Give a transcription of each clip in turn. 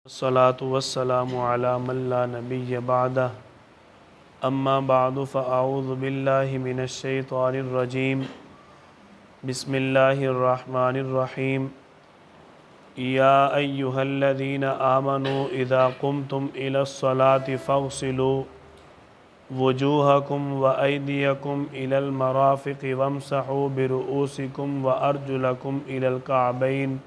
الصلاة والسلام على من لا نبي بعده أما بعد فأعوذ بالله من الشيطان الرجيم بسم الله الرحمن الرحيم يا أيها الذين آمنوا إذا قمتم إلى الصلاة فاغسلوا وجوهكم وأيديكم إلى المرافق وامسحوا برؤوسكم وأرجلكم إلى الكعبين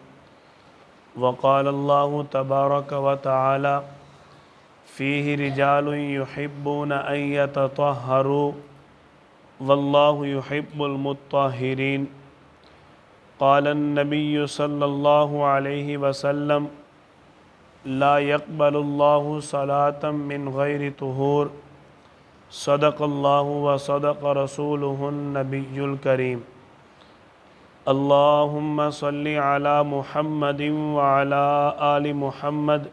وقال الله تبارك وتعالى فيه رجال يحبون أن يتطهروا والله يحب المطهرين قال النبي صلى الله عليه وسلم لا يقبل الله صلاة من غير طهور صدق الله وصدق رسوله النبي الكريم اللهم صل على محمد وعلى آل محمد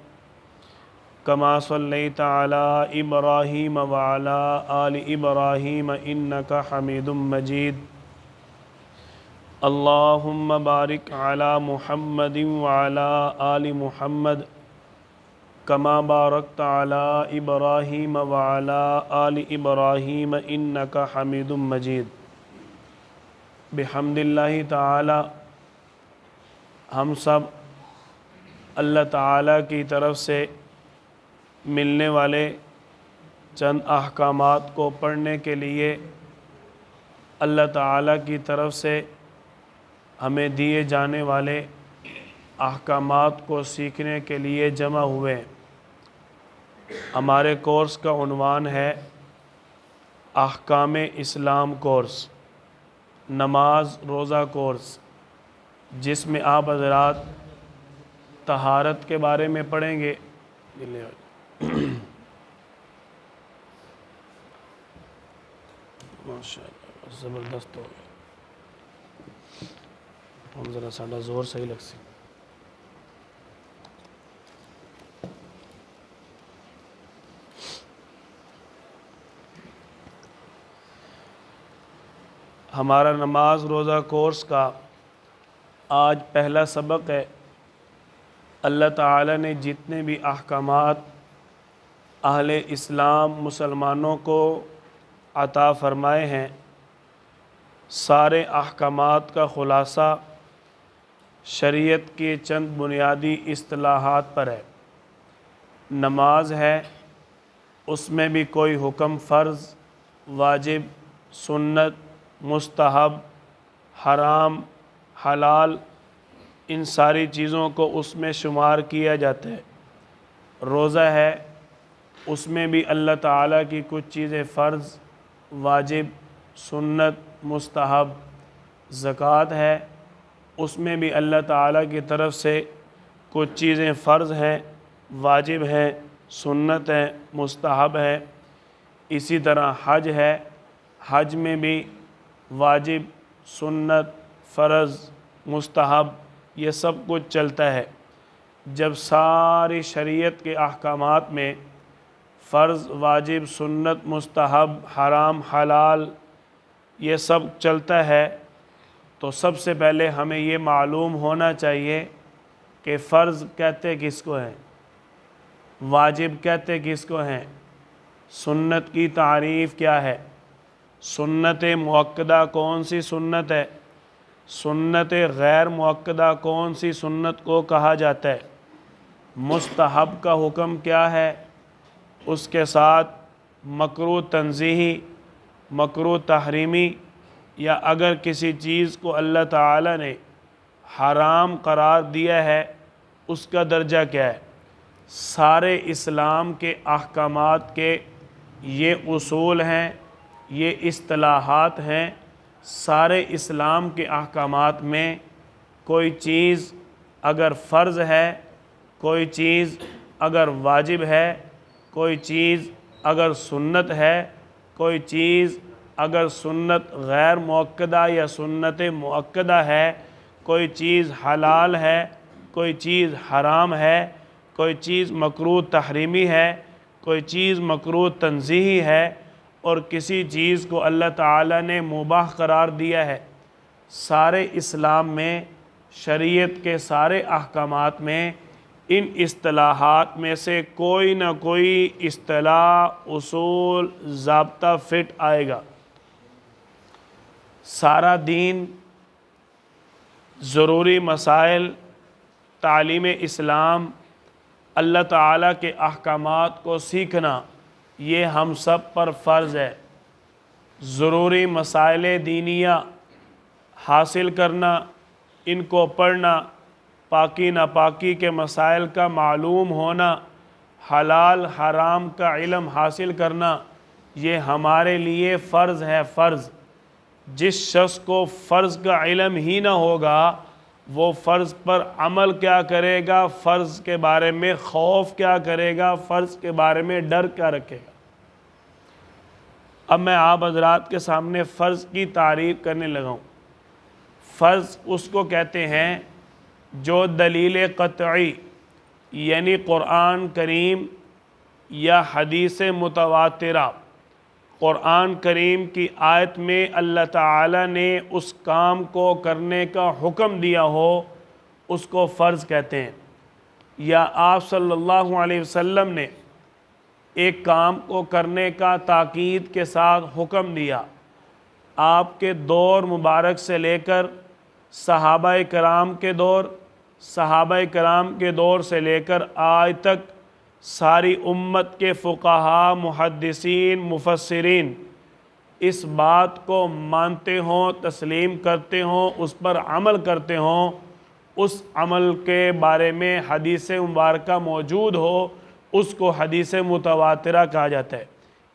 كما صليت على إبراهيم وعلى آل إبراهيم إنك حميد مجيد اللهم بارك على محمد وعلى آل محمد كما باركت على إبراهيم وعلى آل إبراهيم إنك حميد مجيد بحمد اللہ تعالی ہم سب اللہ تعالیٰ کی طرف سے ملنے والے چند احکامات کو پڑھنے کے لیے اللہ تعالیٰ کی طرف سے ہمیں دیے جانے والے احکامات کو سیکھنے کے لیے جمع ہوئے ہیں۔ ہمارے کورس کا عنوان ہے احکام اسلام کورس، نماز روزہ کورس، جس میں آپ حضرات طہارت کے بارے میں پڑھیں گے۔ ماشاءاللہ زبردست ہو گیا، ہم ذرا ساڈا زور صحیح لگ سی۔ ہمارا نماز روزہ کورس کا آج پہلا سبق ہے۔ اللہ تعالیٰ نے جتنے بھی احکامات اہل اسلام مسلمانوں کو عطا فرمائے ہیں، سارے احکامات کا خلاصہ شریعت کے چند بنیادی اصطلاحات پر ہے۔ نماز ہے، اس میں بھی کوئی حکم فرض، واجب، سنت، مستحب، حرام، حلال، ان ساری چیزوں کو اس میں شمار کیا جاتا ہے۔ روزہ ہے، اس میں بھی اللہ تعالیٰ کی کچھ چیزیں فرض، واجب، سنت، مستحب۔ زکوٰۃ ہے، اس میں بھی اللہ تعالیٰ کی طرف سے کچھ چیزیں فرض ہیں، واجب ہیں، سنت ہیں، مستحب ہیں۔ اسی طرح حج ہے، حج میں بھی واجب، سنت، فرض، مستحب یہ سب کچھ چلتا ہے۔ جب ساری شریعت کے احکامات میں فرض، واجب، سنت، مستحب، حرام، حلال یہ سب چلتا ہے تو سب سے پہلے ہمیں یہ معلوم ہونا چاہیے کہ فرض کہتے کس کو ہیں، واجب کہتے کس کو ہیں، سنت کی تعریف کیا ہے، سنت مؤکدہ کون سی سنت ہے، سنت غیر مؤکدہ کون سی سنت کو کہا جاتا ہے، مستحب کا حکم کیا ہے، اس کے ساتھ مکروہ تنزیہی، مکروہ تحریمی، یا اگر کسی چیز کو اللہ تعالیٰ نے حرام قرار دیا ہے اس کا درجہ کیا ہے۔ سارے اسلام کے احکامات کے یہ اصول ہیں، یہ اصطلاحات ہیں۔ سارے اسلام کے احکامات میں کوئی چیز اگر فرض ہے، کوئی چیز اگر واجب ہے، کوئی چیز اگر سنت ہے، کوئی چیز اگر سنت غیر مؤکدہ یا سنت مؤکدہ ہے، کوئی چیز حلال ہے، کوئی چیز حرام ہے، کوئی چیز مکروہ تحریمی ہے، کوئی چیز مکروہ تنزیہی ہے، اور کسی چیز کو اللہ تعالیٰ نے مباح قرار دیا ہے۔ سارے اسلام میں، شریعت کے سارے احکامات میں ان اصطلاحات میں سے کوئی نہ کوئی اصطلاح، اصول، ضابطہ فٹ آئے گا۔ سارا دین، ضروری مسائل، تعلیم اسلام، اللہ تعالیٰ کے احکامات کو سیکھنا، یہ ہم سب پر فرض ہے۔ ضروری مسائل دینیہ حاصل کرنا، ان کو پڑھنا، پاکی ناپاکی کے مسائل کا معلوم ہونا، حلال حرام کا علم حاصل کرنا، یہ ہمارے لیے فرض ہے۔ فرض، جس شخص کو فرض کا علم ہی نہ ہوگا وہ فرض پر عمل کیا کرے گا، فرض کے بارے میں خوف کیا کرے گا، فرض کے بارے میں ڈر کیا رکھے گا۔ اب میں آپ حضرات کے سامنے فرض کی تعریف کرنے لگا ہوں۔ فرض اس کو کہتے ہیں جو دلیل قطعی یعنی قرآن کریم یا حدیث متواترہ، قرآن کریم کی آیت میں اللہ تعالیٰ نے اس کام کو کرنے کا حکم دیا ہو، اس کو فرض کہتے ہیں۔ یا آپ صلی اللہ علیہ وسلم نے ایک کام کو کرنے کا تاکید کے ساتھ حکم دیا، آپ کے دور مبارک سے لے کر صحابہ کرام کے دور، صحابہ کرام کے دور سے لے کر آج تک ساری امت کے فقہاء، محدثین، مفسرین اس بات کو مانتے ہوں، تسلیم کرتے ہوں، اس پر عمل کرتے ہوں، اس عمل کے بارے میں حدیث مبارکہ موجود ہو، اس کو حدیث متواترہ کہا جاتا ہے۔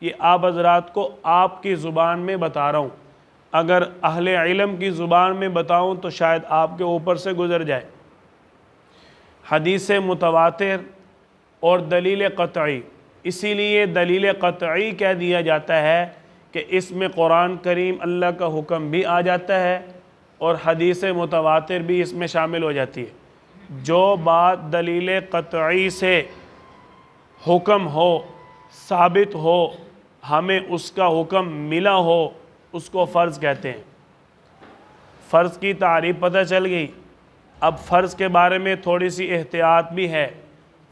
یہ آپ حضرات کو آپ کی زبان میں بتا رہا ہوں، اگر اہل علم کی زبان میں بتاؤں تو شاید آپ کے اوپر سے گزر جائے۔ حدیث متواتر اور دلیل قطعی، اسی لیے دلیل قطعی کہہ دیا جاتا ہے کہ اس میں قرآن کریم اللہ کا حکم بھی آ جاتا ہے اور حدیث متواتر بھی اس میں شامل ہو جاتی ہے۔ جو بات دلیل قطعی سے حکم ہو، ثابت ہو، ہمیں اس کا حکم ملا ہو، اس کو فرض کہتے ہیں۔ فرض کی تعریف پتہ چل گئی۔ اب فرض کے بارے میں تھوڑی سی احتیاط بھی ہے،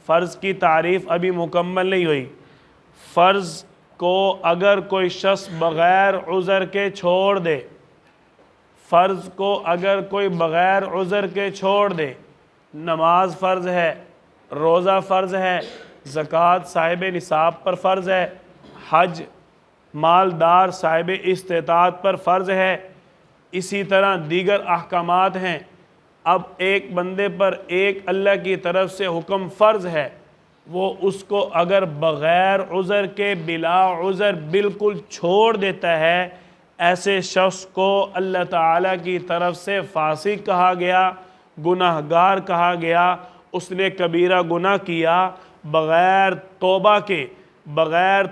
فرض کی تعریف ابھی مکمل نہیں ہوئی۔ فرض کو اگر کوئی شخص بغیر عذر کے چھوڑ دے، فرض کو اگر کوئی بغیر عذر کے چھوڑ دے، نماز فرض ہے، روزہ فرض ہے، زکوٰۃ صاحب نصاب پر فرض ہے، حج مالدار صاحب استطاعت پر فرض ہے، اسی طرح دیگر احکامات ہیں۔ اب ایک بندے پر ایک اللہ کی طرف سے حکم فرض ہے، وہ اس کو اگر بغیر عذر کے، بلا عذر بالکل چھوڑ دیتا ہے، ایسے شخص کو اللہ تعالیٰ کی طرف سے فاسق کہا گیا، گناہگار کہا گیا، اس نے کبیرہ گناہ کیا، بغیر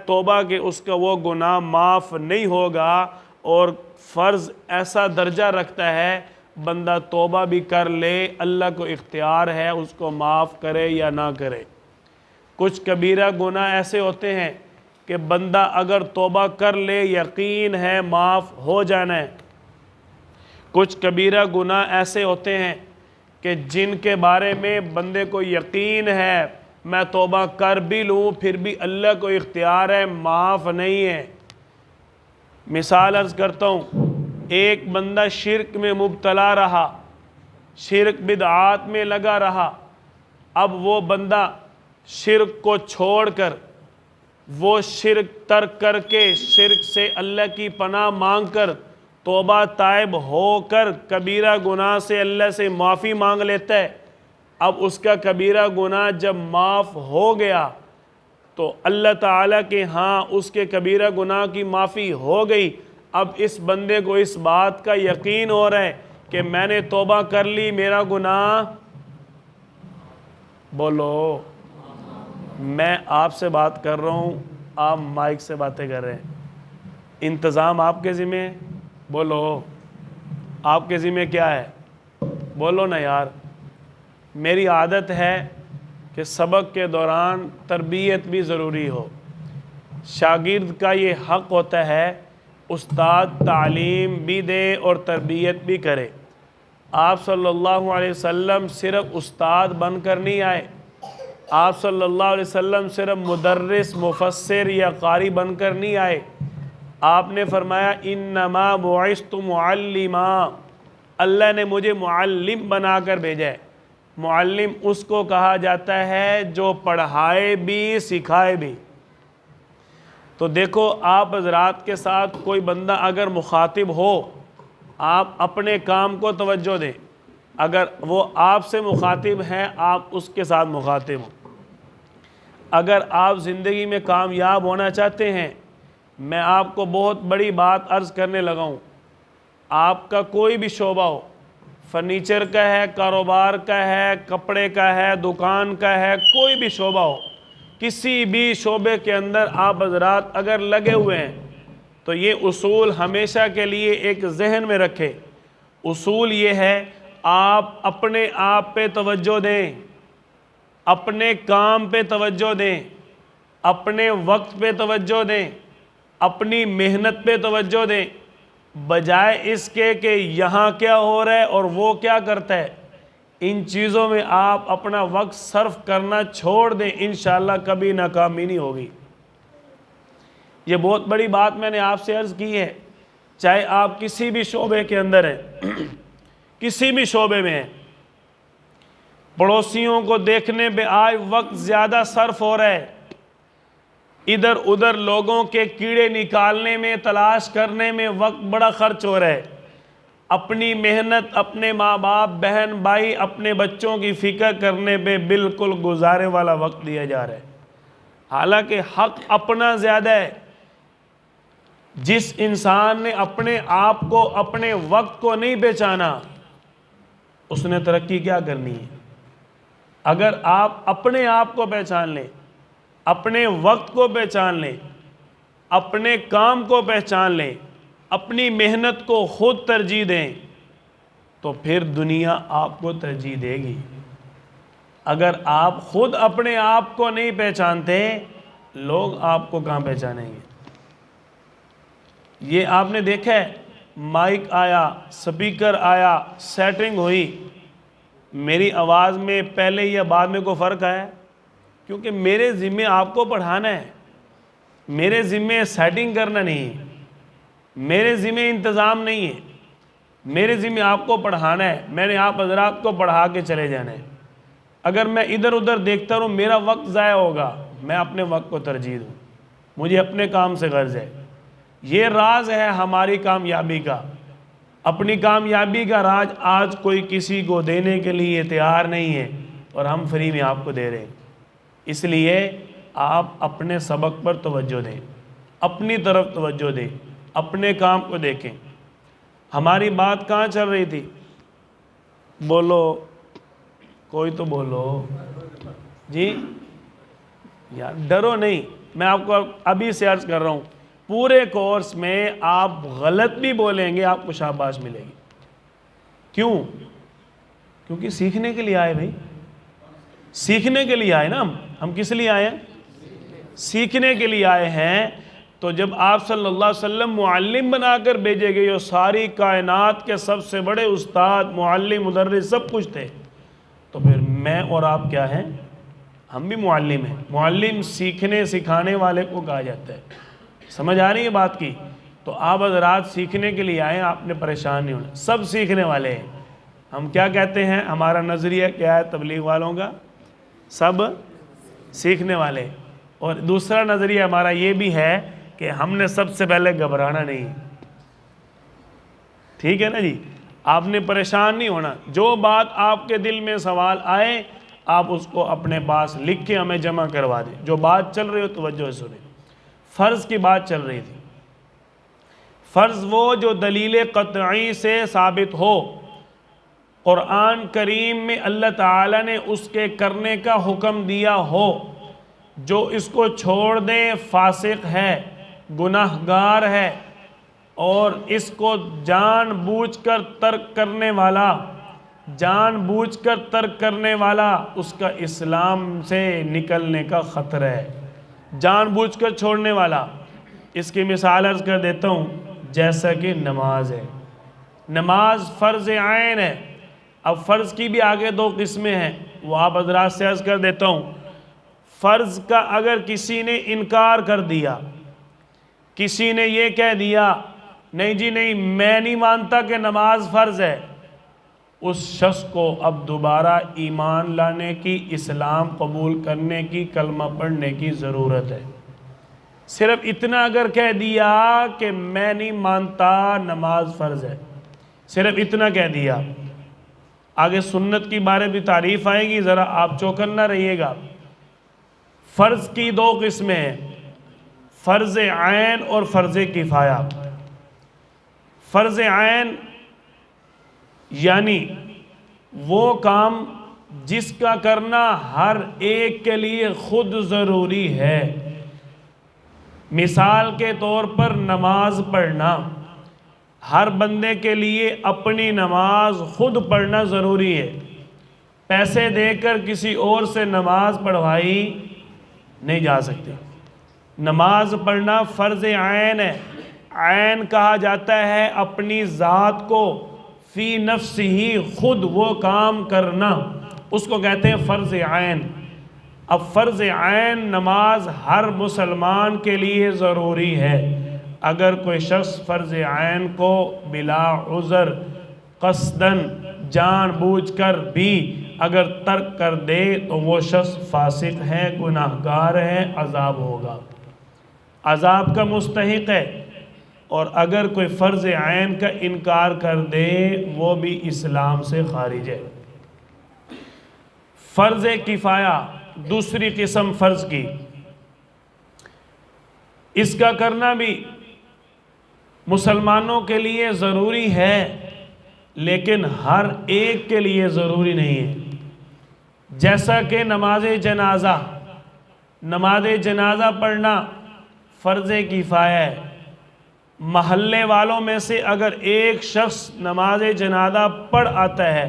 توبہ کے اس کا وہ گناہ معاف نہیں ہوگا، اور فرض ایسا درجہ رکھتا ہے بندہ توبہ بھی کر لے اللہ کو اختیار ہے اس کو معاف کرے یا نہ کرے۔ کچھ کبیرہ گناہ ایسے ہوتے ہیں کہ بندہ اگر توبہ کر لے یقین ہے معاف ہو جانا ہے۔ کچھ کبیرہ گناہ ایسے ہوتے ہیں کہ جن کے بارے میں بندے کو یقین ہے میں توبہ کر بھی لوں پھر بھی اللہ کو اختیار ہے معاف نہیں ہے۔ مثال عرض کرتا ہوں، ایک بندہ شرک میں مبتلا رہا، شرک بدعات میں لگا رہا، اب وہ بندہ شرک کو چھوڑ کر، وہ شرک ترک کر کے، شرک سے اللہ کی پناہ مانگ کر، توبہ تائب ہو کر کبیرہ گناہ سے اللہ سے معافی مانگ لیتا ہے۔ اب اس کا کبیرہ گناہ جب معاف ہو گیا تو اللہ تعالیٰ کے ہاں اس کے کبیرہ گناہ کی معافی ہو گئی۔ اب اس بندے کو اس بات کا یقین ہو رہا ہے کہ میں نے توبہ کر لی، میرا گناہ، بولو، میں آپ سے بات کر رہا ہوں، آپ مائک سے باتیں کر رہے ہیں، انتظام آپ کے ذمہ ہے، بولو آپ کے ذمہ کیا ہے، بولو نا یار۔ میری عادت ہے کہ سبق کے دوران تربیت بھی ضروری ہو، شاگرد کا یہ حق ہوتا ہے استاد تعلیم بھی دے اور تربیت بھی کرے۔ آپ صلی اللہ علیہ وسلم صرف استاد بن کر نہیں آئے، آپ صلی اللہ علیہ وسلم صرف مدرس، مفسر یا قاری بن کر نہیں آئے. آپ نے فرمایا انما بعثت معلما، اللہ نے مجھے معلم بنا کر بھیجا ہے. معلم اس کو کہا جاتا ہے جو پڑھائے بھی سکھائے بھی. تو دیکھو آپ حضرات کے ساتھ کوئی بندہ اگر مخاطب ہو، آپ اپنے کام کو توجہ دیں. اگر وہ آپ سے مخاطب ہیں، آپ اس کے ساتھ مخاطب ہوں. اگر آپ زندگی میں کامیاب ہونا چاہتے ہیں، میں آپ کو بہت بڑی بات عرض کرنے لگا ہوں. آپ کا کوئی بھی شعبہ ہو، فرنیچر کا ہے، کاروبار کا ہے، کپڑے کا ہے، دکان کا ہے، کوئی بھی شعبہ ہو، کسی بھی شعبے کے اندر آپ حضرات اگر لگے ہوئے ہیں تو یہ اصول ہمیشہ کے لیے ایک ذہن میں رکھے. اصول یہ ہے، آپ اپنے آپ پہ توجہ دیں، اپنے کام پہ توجہ دیں، اپنے وقت پہ توجہ دیں، اپنی محنت پہ توجہ دیں، بجائے اس کے کہ یہاں کیا ہو رہا ہے اور وہ کیا کرتا ہے. ان چیزوں میں آپ اپنا وقت صرف کرنا چھوڑ دیں، انشاءاللہ کبھی ناکامی نہیں ہوگی. یہ بہت بڑی بات میں نے آپ سے عرض کی ہے. چاہے آپ کسی بھی شعبے کے اندر ہیں، کسی بھی شعبے میں ہیں، پڑوسیوں کو دیکھنے پہ آج وقت زیادہ صرف ہو رہا ہے، ادھر ادھر لوگوں کے کیڑے نکالنے میں، تلاش کرنے میں وقت بڑا خرچ ہو رہا ہے. اپنی محنت، اپنے ماں باپ، بہن بھائی، اپنے بچوں کی فکر کرنے پہ بالکل گزارے والا وقت دیا جا رہا ہے. حالانکہ حق اپنا زیادہ ہے. جس انسان نے اپنے آپ کو، اپنے وقت کو نہیں پہچانا، اس نے ترقی کیا کرنی ہے. اگر آپ اپنے آپ کو پہچان لیں، اپنے وقت کو پہچان لیں، اپنے کام کو پہچان لیں، اپنی محنت کو خود ترجیح دیں، تو پھر دنیا آپ کو ترجیح دے گی. اگر آپ خود اپنے آپ کو نہیں پہچانتے، لوگ آپ کو کہاں پہچانیں گے. یہ آپ نے دیکھا ہے، مائک آیا، سپیکر آیا، سیٹنگ ہوئی، میری آواز میں پہلے یا بعد میں کوئی فرق آیا؟ کیونکہ میرے ذمہ آپ کو پڑھانا ہے، میرے ذمہ سیٹنگ کرنا نہیں ہے، میرے ذمہ انتظام نہیں ہے، میرے ذمہ آپ کو پڑھانا ہے. میں نے آپ حضرات کو پڑھا کے چلے جانا ہے. اگر میں ادھر ادھر دیکھتا رہوں، میرا وقت ضائع ہوگا. میں اپنے وقت کو ترجیح دوں، مجھے اپنے کام سے غرض ہے. یہ راز ہے ہماری کامیابی کا. اپنی کامیابی کا راز آج کوئی کسی کو دینے کے لیے تیار نہیں ہے، اور ہم فری میں آپ کو دے رہے ہیں. اس لیے آپ اپنے سبق پر توجہ دیں، اپنی طرف توجہ دیں، اپنے کام کو دیکھیں. ہماری بات کہاں چل رہی تھی؟ بولو، کوئی تو بولو جی. یار ڈرو نہیں، میں آپ کو ابھی سے عرض کر رہا ہوں، پورے کورس میں آپ غلط بھی بولیں گے، آپ کو شاباش ملے گی. کیوں؟ کیونکہ سیکھنے کے لیے آئے بھائی، سیکھنے کے لیے آئے نا. ہم کس لیے آئے ہیں؟ سیکھنے کے لیے آئے ہیں. تو جب آپ صلی اللہ علیہ وسلم معلم بنا کر بھیجے گئے، اور ساری کائنات کے سب سے بڑے استاد، معلم، مدرس سب کچھ تھے، تو پھر میں اور آپ کیا ہیں؟ ہم بھی معلم ہیں. معلم سیکھنے سکھانے والے کو کہا جاتا ہے. سمجھ آ رہی ہے بات کی؟ تو آپ حضرات سیکھنے کے لیے آئے ہیں، آپ نے پریشان نہیں ہونا. سب سیکھنے والے ہیں. ہم کیا کہتے ہیں؟ ہمارا نظریہ کیا ہے تبلیغ والوں کا؟ سب سیکھنے والے. اور دوسرا نظریہ ہمارا یہ بھی ہے کہ ہم نے سب سے پہلے گھبرانا نہیں. ٹھیک ہے نا جی؟ آپ نے پریشان نہیں ہونا. جو بات آپ کے دل میں سوال آئے، آپ اس کو اپنے پاس لکھ کے ہمیں جمع کروا دیں. جو بات چل رہی ہو توجہ سے سنیں. فرض کی بات چل رہی تھی. فرض وہ جو دلیل قطعی سے ثابت ہو، قرآن کریم میں اللہ تعالیٰ نے اس کے کرنے کا حکم دیا ہو. جو اس کو چھوڑ دے فاسق ہے، گناہ گار ہے، اور اس کو جان بوجھ کر ترک کرنے والا، جان بوجھ کر ترک کرنے والا، اس کا اسلام سے نکلنے کا خطرہ ہے. جان بوجھ کر چھوڑنے والا. اس کی مثال عرض کر دیتا ہوں، جیسا کہ نماز ہے. نماز فرض عین ہے. اب فرض کی بھی آگے دو قسمیں ہیں، وہ آپ حضرات سے عرض کر دیتا ہوں. فرض کا اگر کسی نے انکار کر دیا، کسی نے یہ کہہ دیا نہیں جی نہیں میں نہیں مانتا کہ نماز فرض ہے، اس شخص کو اب دوبارہ ایمان لانے کی، اسلام قبول کرنے کی، کلمہ پڑھنے کی ضرورت ہے۔ صرف اتنا اگر کہہ دیا کہ میں نہیں مانتا نماز فرض ہے، صرف اتنا کہہ دیا، آگے سنت کی بارے بھی تعریف آئے گی، ذرا آپ چوکن نہ رہیے گا۔ فرض کی دو قسمیں ہیں، فرض عین اور فرض کفایہ۔ فرض عین یعنی وہ کام جس کا کرنا ہر ایک کے لیے خود ضروری ہے۔ مثال کے طور پر نماز پڑھنا، ہر بندے کے لیے اپنی نماز خود پڑھنا ضروری ہے۔ پیسے دے کر کسی اور سے نماز پڑھوائی نہیں جا سکتی۔ نماز پڑھنا فرض عین ہے۔ عین کہا جاتا ہے اپنی ذات کو، فی نفس ہی خود وہ کام کرنا، اس کو کہتے ہیں فرض عین۔ اب فرض عین نماز ہر مسلمان کے لیے ضروری ہے۔ اگر کوئی شخص فرض عین کو بلا عذر قصداً جان بوجھ کر بھی اگر ترک کر دے تو وہ شخص فاسق ہے، گناہگار ہے، عذاب ہوگا، عذاب کا مستحق ہے۔ اور اگر کوئی فرض عین کا انکار کر دے وہ بھی اسلام سے خارج ہے۔ فرض کفایہ دوسری قسم فرض کی، اس کا کرنا بھی مسلمانوں کے لیے ضروری ہے لیکن ہر ایک کے لیے ضروری نہیں ہے۔ جیسا کہ نماز جنازہ، نماز جنازہ پڑھنا فرض کفایہ ہے۔ محلے والوں میں سے اگر ایک شخص نماز جنازہ پڑھ آتا ہے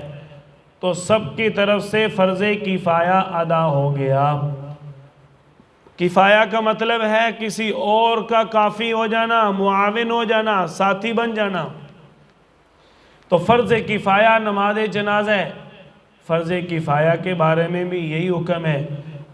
تو سب کی طرف سے فرض کفایہ ادا ہو گیا۔ کفایہ کا مطلب ہے کسی اور کا کافی ہو جانا، معاون ہو جانا، ساتھی بن جانا۔ تو فرض کفایہ نماز جنازہ ہے۔ فرض کفایہ کے بارے میں بھی یہی حکم ہے،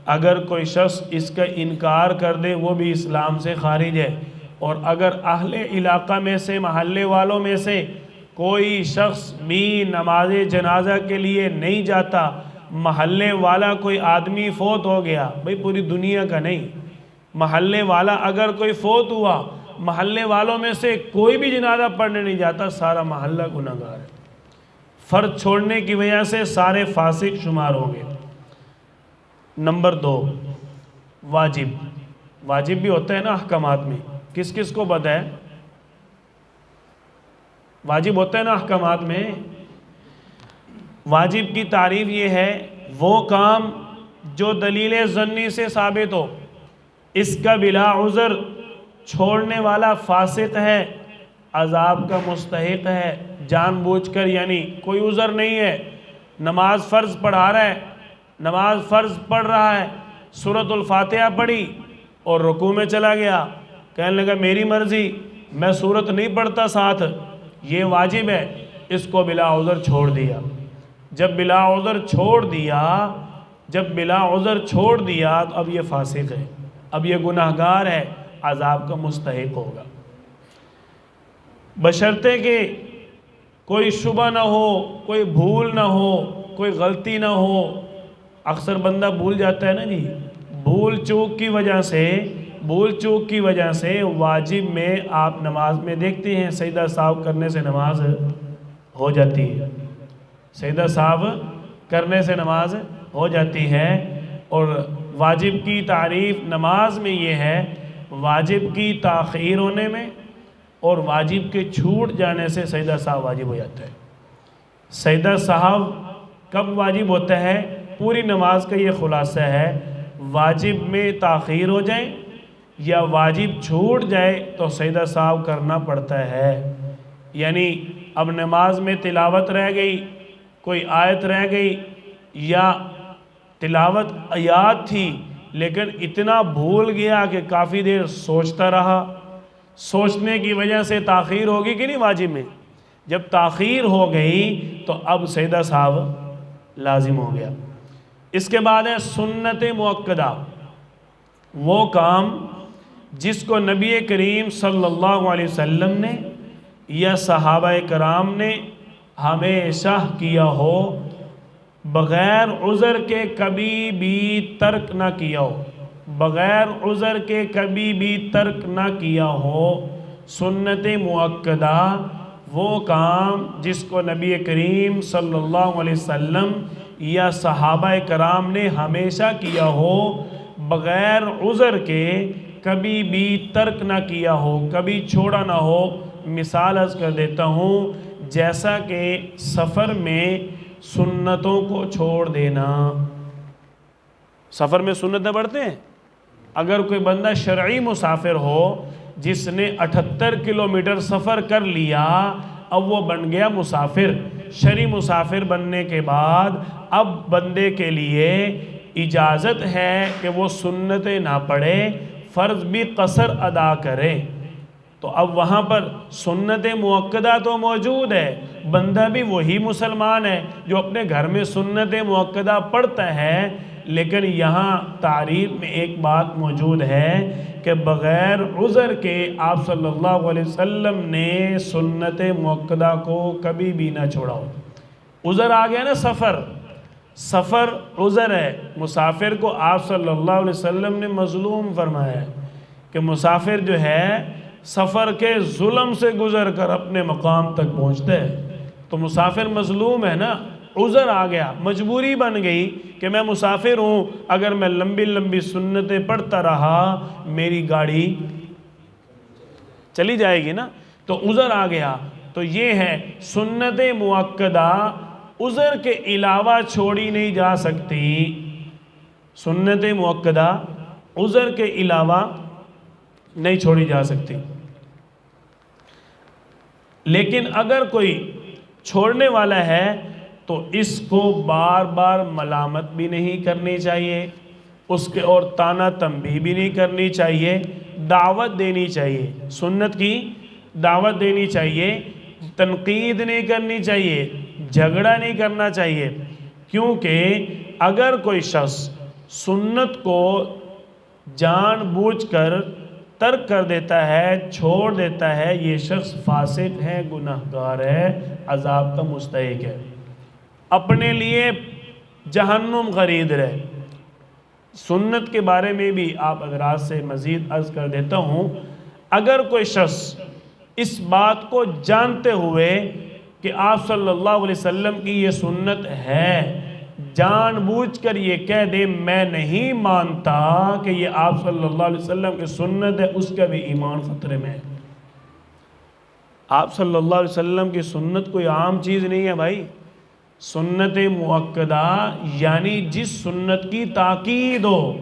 اگر کوئی شخص اس کا انکار کر دے وہ بھی اسلام سے خارج ہے۔ اور اگر اہل علاقہ میں سے، محلے والوں میں سے کوئی شخص بھی نماز جنازہ کے لیے نہیں جاتا، محلے والا کوئی آدمی فوت ہو گیا، بھئی پوری دنیا کا نہیں، محلے والا اگر کوئی فوت ہوا، محلے والوں میں سے کوئی بھی جنازہ پڑھنے نہیں جاتا، سارا محلہ گناہگار ہے۔ فرض چھوڑنے کی وجہ سے سارے فاسق شمار ہوں گے۔ نمبر 2، واجب۔ واجب بھی ہوتا ہے نا احکامات میں، کس کس کو پتہ ہے؟ واجب ہوتا ہے نا احکامات میں۔ واجب کی تعریف یہ ہے وہ کام جو دلیل ظنی سے ثابت ہو، اس کا بلا عذر چھوڑنے والا فاسق ہے، عذاب کا مستحق ہے، جان بوجھ کر، یعنی کوئی عذر نہیں ہے، نماز فرض پڑھا رہا ہے، نماز فرض پڑھ رہا ہے، سورۃ الفاتحہ پڑھی اور رکوع میں چلا گیا، کہنے لگا میری مرضی میں سورت نہیں پڑھتا ساتھ، یہ واجب ہے، اس کو بلا عذر چھوڑ دیا۔ جب بلا عذر چھوڑ دیا تو اب یہ فاسق ہے، اب یہ گناہگار ہے، عذاب کا مستحق ہوگا، بشرطے کہ کوئی شبہ نہ ہو، کوئی بھول نہ ہو، کوئی غلطی نہ ہو۔ اکثر بندہ بھول جاتا ہے نا جی، بھول چوک کی وجہ سے واجب میں آپ نماز میں دیکھتے ہیں سجدہ سہو کرنے سے نماز ہو جاتی ہے، سجدہ سہو کرنے سے نماز ہو جاتی ہے۔ اور واجب کی تعریف نماز میں یہ ہے، واجب کی تاخیر ہونے میں اور واجب کے چھوٹ جانے سے سجدہ سہو واجب ہو جاتا ہے۔ سجدہ سہو کب واجب ہوتا ہے؟ پوری نماز کا یہ خلاصہ ہے، واجب میں تاخیر ہو جائے یا واجب چھوٹ جائے تو سجدہ سہو کرنا پڑتا ہے۔ یعنی اب نماز میں تلاوت رہ گئی، کوئی آیت رہ گئی، یا تلاوت یاد تھی لیکن اتنا بھول گیا کہ کافی دیر سوچتا رہا، سوچنے کی وجہ سے تاخیر ہوگی کہ نہیں واجب میں؟ جب تاخیر ہو گئی تو اب سجدہ سہو لازم ہو گیا۔ اس کے بعد ہے سنت مؤکدہ۔ وہ کام جس کو نبی کریم صلی اللہ علیہ وسلم نے یا صحابہ کرام نے ہمیشہ کیا ہو، بغیر عذر کے کبھی بھی ترک نہ کیا ہو، بغیر عذر کے کبھی بھی ترک نہ کیا ہو، سنت مؤکدہ وہ کام جس کو نبی کریم صلی اللہ علیہ وسلم یا صحابہ کرام نے ہمیشہ کیا ہو، بغیر عذر کے کبھی بھی ترک نہ کیا ہو، کبھی چھوڑا نہ ہو۔ مثال عرض کر دیتا ہوں، جیسا کہ سفر میں سنتوں کو چھوڑ دینا۔ سفر میں سنتیں پڑھتے ہیں۔ اگر کوئی بندہ شرعی مسافر ہو جس نے 78 کلومیٹر سفر کر لیا، اب وہ بن گیا مسافر۔ شرعی مسافر بننے کے بعد اب بندے کے لیے اجازت ہے کہ وہ سنتیں نہ پڑھے، فرض بھی قصر ادا کرے۔ تو اب وہاں پر سنت مؤکدہ تو موجود ہے، بندہ بھی وہی مسلمان ہے جو اپنے گھر میں سنت مؤکدہ پڑھتا ہے، لیکن یہاں تعریف میں ایک بات موجود ہے کہ بغیر عذر کے آپ صلی اللہ علیہ وسلم نے سنت مؤکدہ کو کبھی بھی نہ چھوڑا ہو۔ عذر آ گیا نا، سفر عذر ہے۔ مسافر کو آپ صلی اللہ علیہ وسلم نے مظلوم فرمایا ہے کہ مسافر جو ہے سفر کے ظلم سے گزر کر اپنے مقام تک پہنچتے ہیں، تو مسافر مظلوم ہے نا، عذر آ گیا، مجبوری بن گئی کہ میں مسافر ہوں، اگر میں لمبی لمبی سنتیں پڑھتا رہا میری گاڑی چلی جائے گی نا، تو عذر آ گیا۔ تو یہ ہے سنت مؤکدہ عذر کے علاوہ چھوڑی نہیں جا سکتی، سنت مؤکدہ عذر کے علاوہ نہیں چھوڑی جا سکتی۔ لیکن اگر کوئی چھوڑنے والا ہے تو اس کو بار بار ملامت بھی نہیں کرنی چاہیے، اس کے اور تانا تنبیہ بھی نہیں کرنی چاہیے، دعوت دینی چاہیے، سنت کی دعوت دینی چاہیے، تنقید نہیں کرنی چاہیے، جھگڑا نہیں کرنا چاہیے۔ کیونکہ اگر کوئی شخص سنت کو جان بوجھ کر ترک کر دیتا ہے، چھوڑ دیتا ہے، یہ شخص فاسق ہے، گناہگار ہے، عذاب کا مستحق ہے، اپنے لیے جہنم خرید رہے۔ سنت کے بارے میں بھی آپ حضرات سے مزید عرض کر دیتا ہوں، اگر کوئی شخص اس بات کو جانتے ہوئے کہ آپ صلی اللہ علیہ وسلم کی یہ سنت ہے، جان بوجھ کر یہ کہہ دے میں نہیں مانتا کہ یہ آپ صلی اللہ علیہ وسلم کی سنت ہے، اس کا بھی ایمان خطرے میں ہے۔ آپ صلی اللہ علیہ وسلم کی سنت کوئی عام چیز نہیں ہے بھائی، سنت مؤکدہ یعنی جس سنت کی تاکید ہو،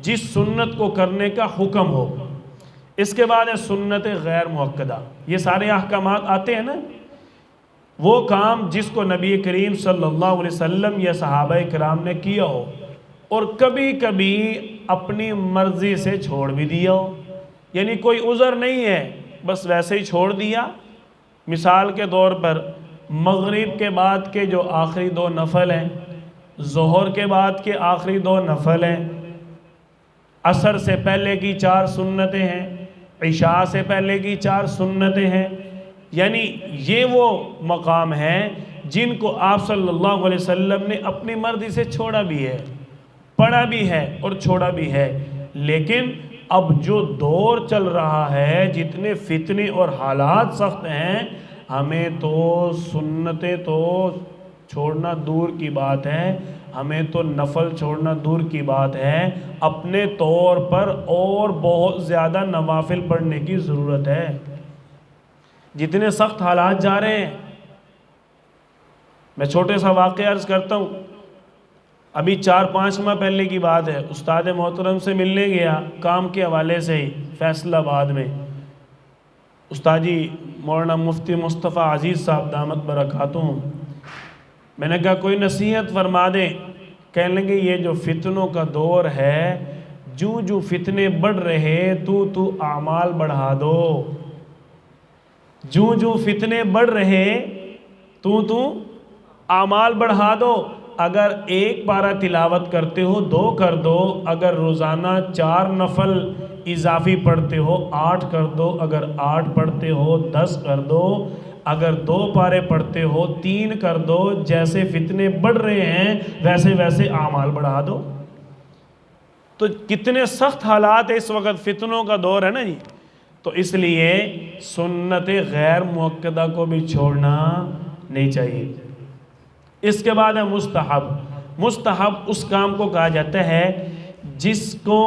جس سنت کو کرنے کا حکم ہو۔ اس کے بعد ہے سنت غیر مؤکدہ، یہ سارے احکامات آتے ہیں نا، وہ کام جس کو نبی کریم صلی اللہ علیہ وسلم یا صحابہ کرام نے کیا ہو اور کبھی کبھی اپنی مرضی سے چھوڑ بھی دیا ہو، یعنی کوئی عذر نہیں ہے، بس ویسے ہی چھوڑ دیا۔ مثال کے طور پر مغرب کے بعد کے جو آخری 2 نفل ہیں، ظہر کے بعد کے آخری 2 نفل ہیں، عصر سے پہلے کی 4 سنتیں ہیں، عشاء سے پہلے کی 4 سنتیں ہیں، یعنی یہ وہ مقام ہیں جن کو آپ صلی اللہ علیہ وسلم نے اپنی مرضی سے چھوڑا بھی ہے، پڑھا بھی ہے اور چھوڑا بھی ہے۔ لیکن اب جو دور چل رہا ہے، جتنے فتنے اور حالات سخت ہیں، ہمیں تو سنتیں تو چھوڑنا دور کی بات ہے، ہمیں تو نفل چھوڑنا دور کی بات ہے، اپنے طور پر اور بہت زیادہ نوافل پڑھنے کی ضرورت ہے۔ جتنے سخت حالات جا رہے ہیں، میں چھوٹے سا واقعہ عرض کرتا ہوں، ابھی 4-5 ماہ پہلے کی بات ہے، استاد محترم سے ملنے گیا کام کے حوالے سے ہی فیصل آباد میں، استاد جی مولانا مفتی مصطفیٰ عزیز صاحب دامت برکاتہم، میں نے کہا کوئی نصیحت فرما دیں۔ کہنے لگے یہ جو فتنوں کا دور ہے، جو فتنے بڑھ رہے تو اعمال بڑھا دو، جو فتنے بڑھ رہے تو اعمال بڑھا دو۔ اگر ایک پارہ تلاوت کرتے ہو 2 کر دو، اگر روزانہ 4 نفل اضافی پڑھتے ہو 8 کر دو، اگر 8 پڑھتے ہو 10 کر دو، اگر 2 پارے پڑھتے ہو 3 کر دو، جیسے فتنے بڑھ رہے ہیں ویسے ویسے اعمال بڑھا دو۔ تو کتنے سخت حالات ہے اس وقت، فتنوں کا دور ہے نا جی، تو اس لیے سنت غیر مؤکدہ کو بھی چھوڑنا نہیں چاہیے۔ اس کے بعد ہے مستحب۔ مستحب اس کام کو کہا جاتا ہے جس کو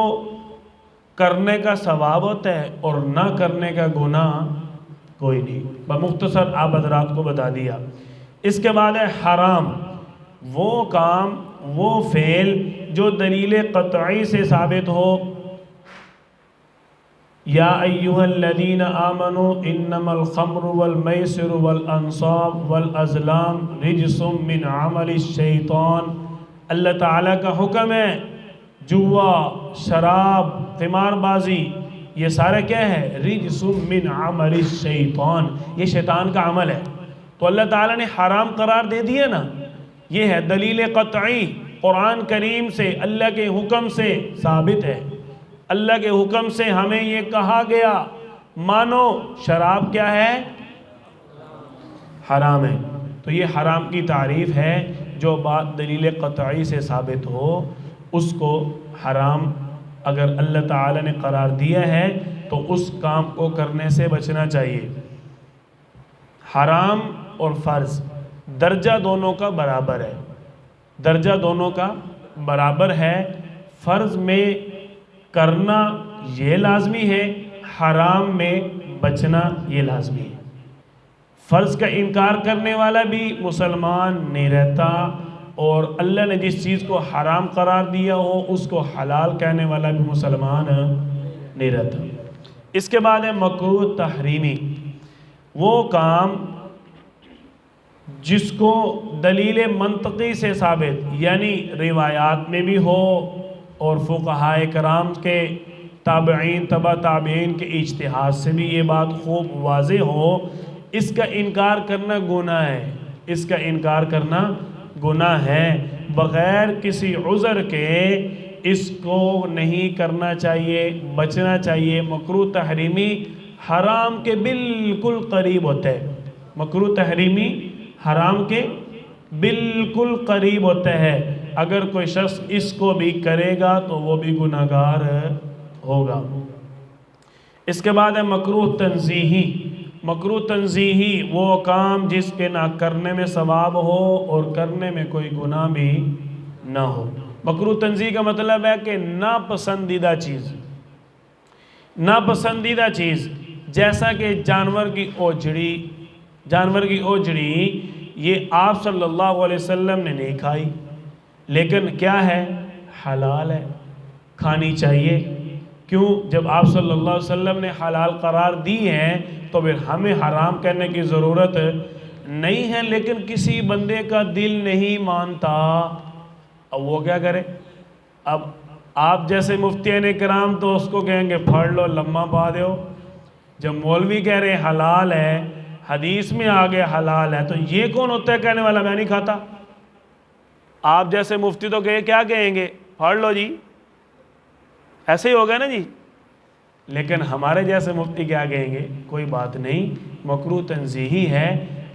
کرنے کا ثواب ہوتا ہے اور نہ کرنے کا گناہ کوئی نہیں، بمختصر آپ حضرات کو بتا دیا۔ اس کے بعد ہے حرام، وہ کام وہ فعل جو دلیل قطعی سے ثابت ہو۔ یا ایہا الذین آمنوا انما الخمر والمیسر والانصاب والازلام رجس من عمل الشیطان، اللہ تعالیٰ کا حکم ہے جوا، شراب، قمار بازی، یہ سارا کیا ہے؟ رجس من عمل الشیطان، یہ شیطان کا عمل ہے۔ تو اللہ تعالیٰ نے حرام قرار دے دیا نا، یہ ہے دلیل قطعی، قرآن کریم سے اللہ کے حکم سے ثابت ہے۔ اللہ کے حکم سے ہمیں یہ کہا گیا مانو شراب کیا ہے؟ حرام ہے۔ تو یہ حرام کی تعریف ہے، جو بات دلیل قطعی سے ثابت ہو اس کو حرام اگر اللہ تعالی نے قرار دیا ہے تو اس کام کو کرنے سے بچنا چاہیے۔ حرام اور فرض درجہ دونوں کا برابر ہے، درجہ دونوں کا برابر ہے۔ فرض میں کرنا یہ لازمی ہے، حرام میں بچنا یہ لازمی ہے۔ فرض کا انکار کرنے والا بھی مسلمان نہیں رہتا، اور اللہ نے جس چیز کو حرام قرار دیا ہو اس کو حلال کہنے والا بھی مسلمان نہیں رہتا۔ اس کے بعد ہے مکروہ تحریمی، وہ کام جس کو دلیل منطقی سے ثابت، یعنی روایات میں بھی ہو اور فقہاء کرام کے تابعین تبع تابعین کے اجتہاد سے بھی یہ بات خوب واضح ہو، اس کا انکار کرنا گناہ ہے، اس کا انکار کرنا گناہ ہے۔ بغیر کسی عذر کے اس کو نہیں کرنا چاہیے، بچنا چاہیے۔ مکروہ تحریمی حرام کے بالکل قریب ہوتا ہے، مکروہ تحریمی حرام کے بالکل قریب ہوتا ہے۔ اگر کوئی شخص اس کو بھی کرے گا تو وہ بھی گناہگار ہوگا۔ اس کے بعد ہے مکروہ تنزیہی۔ مکروہ تنزیہی وہ کام جس کے نہ کرنے میں ثواب ہو اور کرنے میں کوئی گناہ بھی نہ ہو۔ مکروہ تنزیہی کا مطلب ہے کہ ناپسندیدہ چیز، ناپسندیدہ چیز، جیسا کہ جانور کی اوجڑی، جانور کی اوجڑی یہ آپ صلی اللہ علیہ وسلم نے نہیں کھائی، لیکن کیا ہے؟ حلال ہے، کھانی چاہیے۔ کیوں؟ جب آپ صلی اللہ علیہ وسلم نے حلال قرار دی ہے تو پھر ہمیں حرام کہنے کی ضرورت نہیں ہے، لیکن کسی بندے کا دل نہیں مانتا، اب وہ کیا کرے؟ اب آپ جیسے مفتیان کرام تو اس کو کہیں گے پھڑ لو، لمحہ پا دیو۔ جب مولوی کہہ رہے حلال ہے، حدیث میں آگے حلال ہے، تو یہ کون ہوتا ہے کہنے والا میں نہیں کھاتا؟ آپ جیسے مفتی تو کیا کہیں گے؟ پڑھ لو جی، ایسے ہی ہوگا نا جی۔ لیکن ہمارے جیسے مفتی کیا کہیں گے؟ کوئی بات نہیں، مکروہ تنزیہی ہے،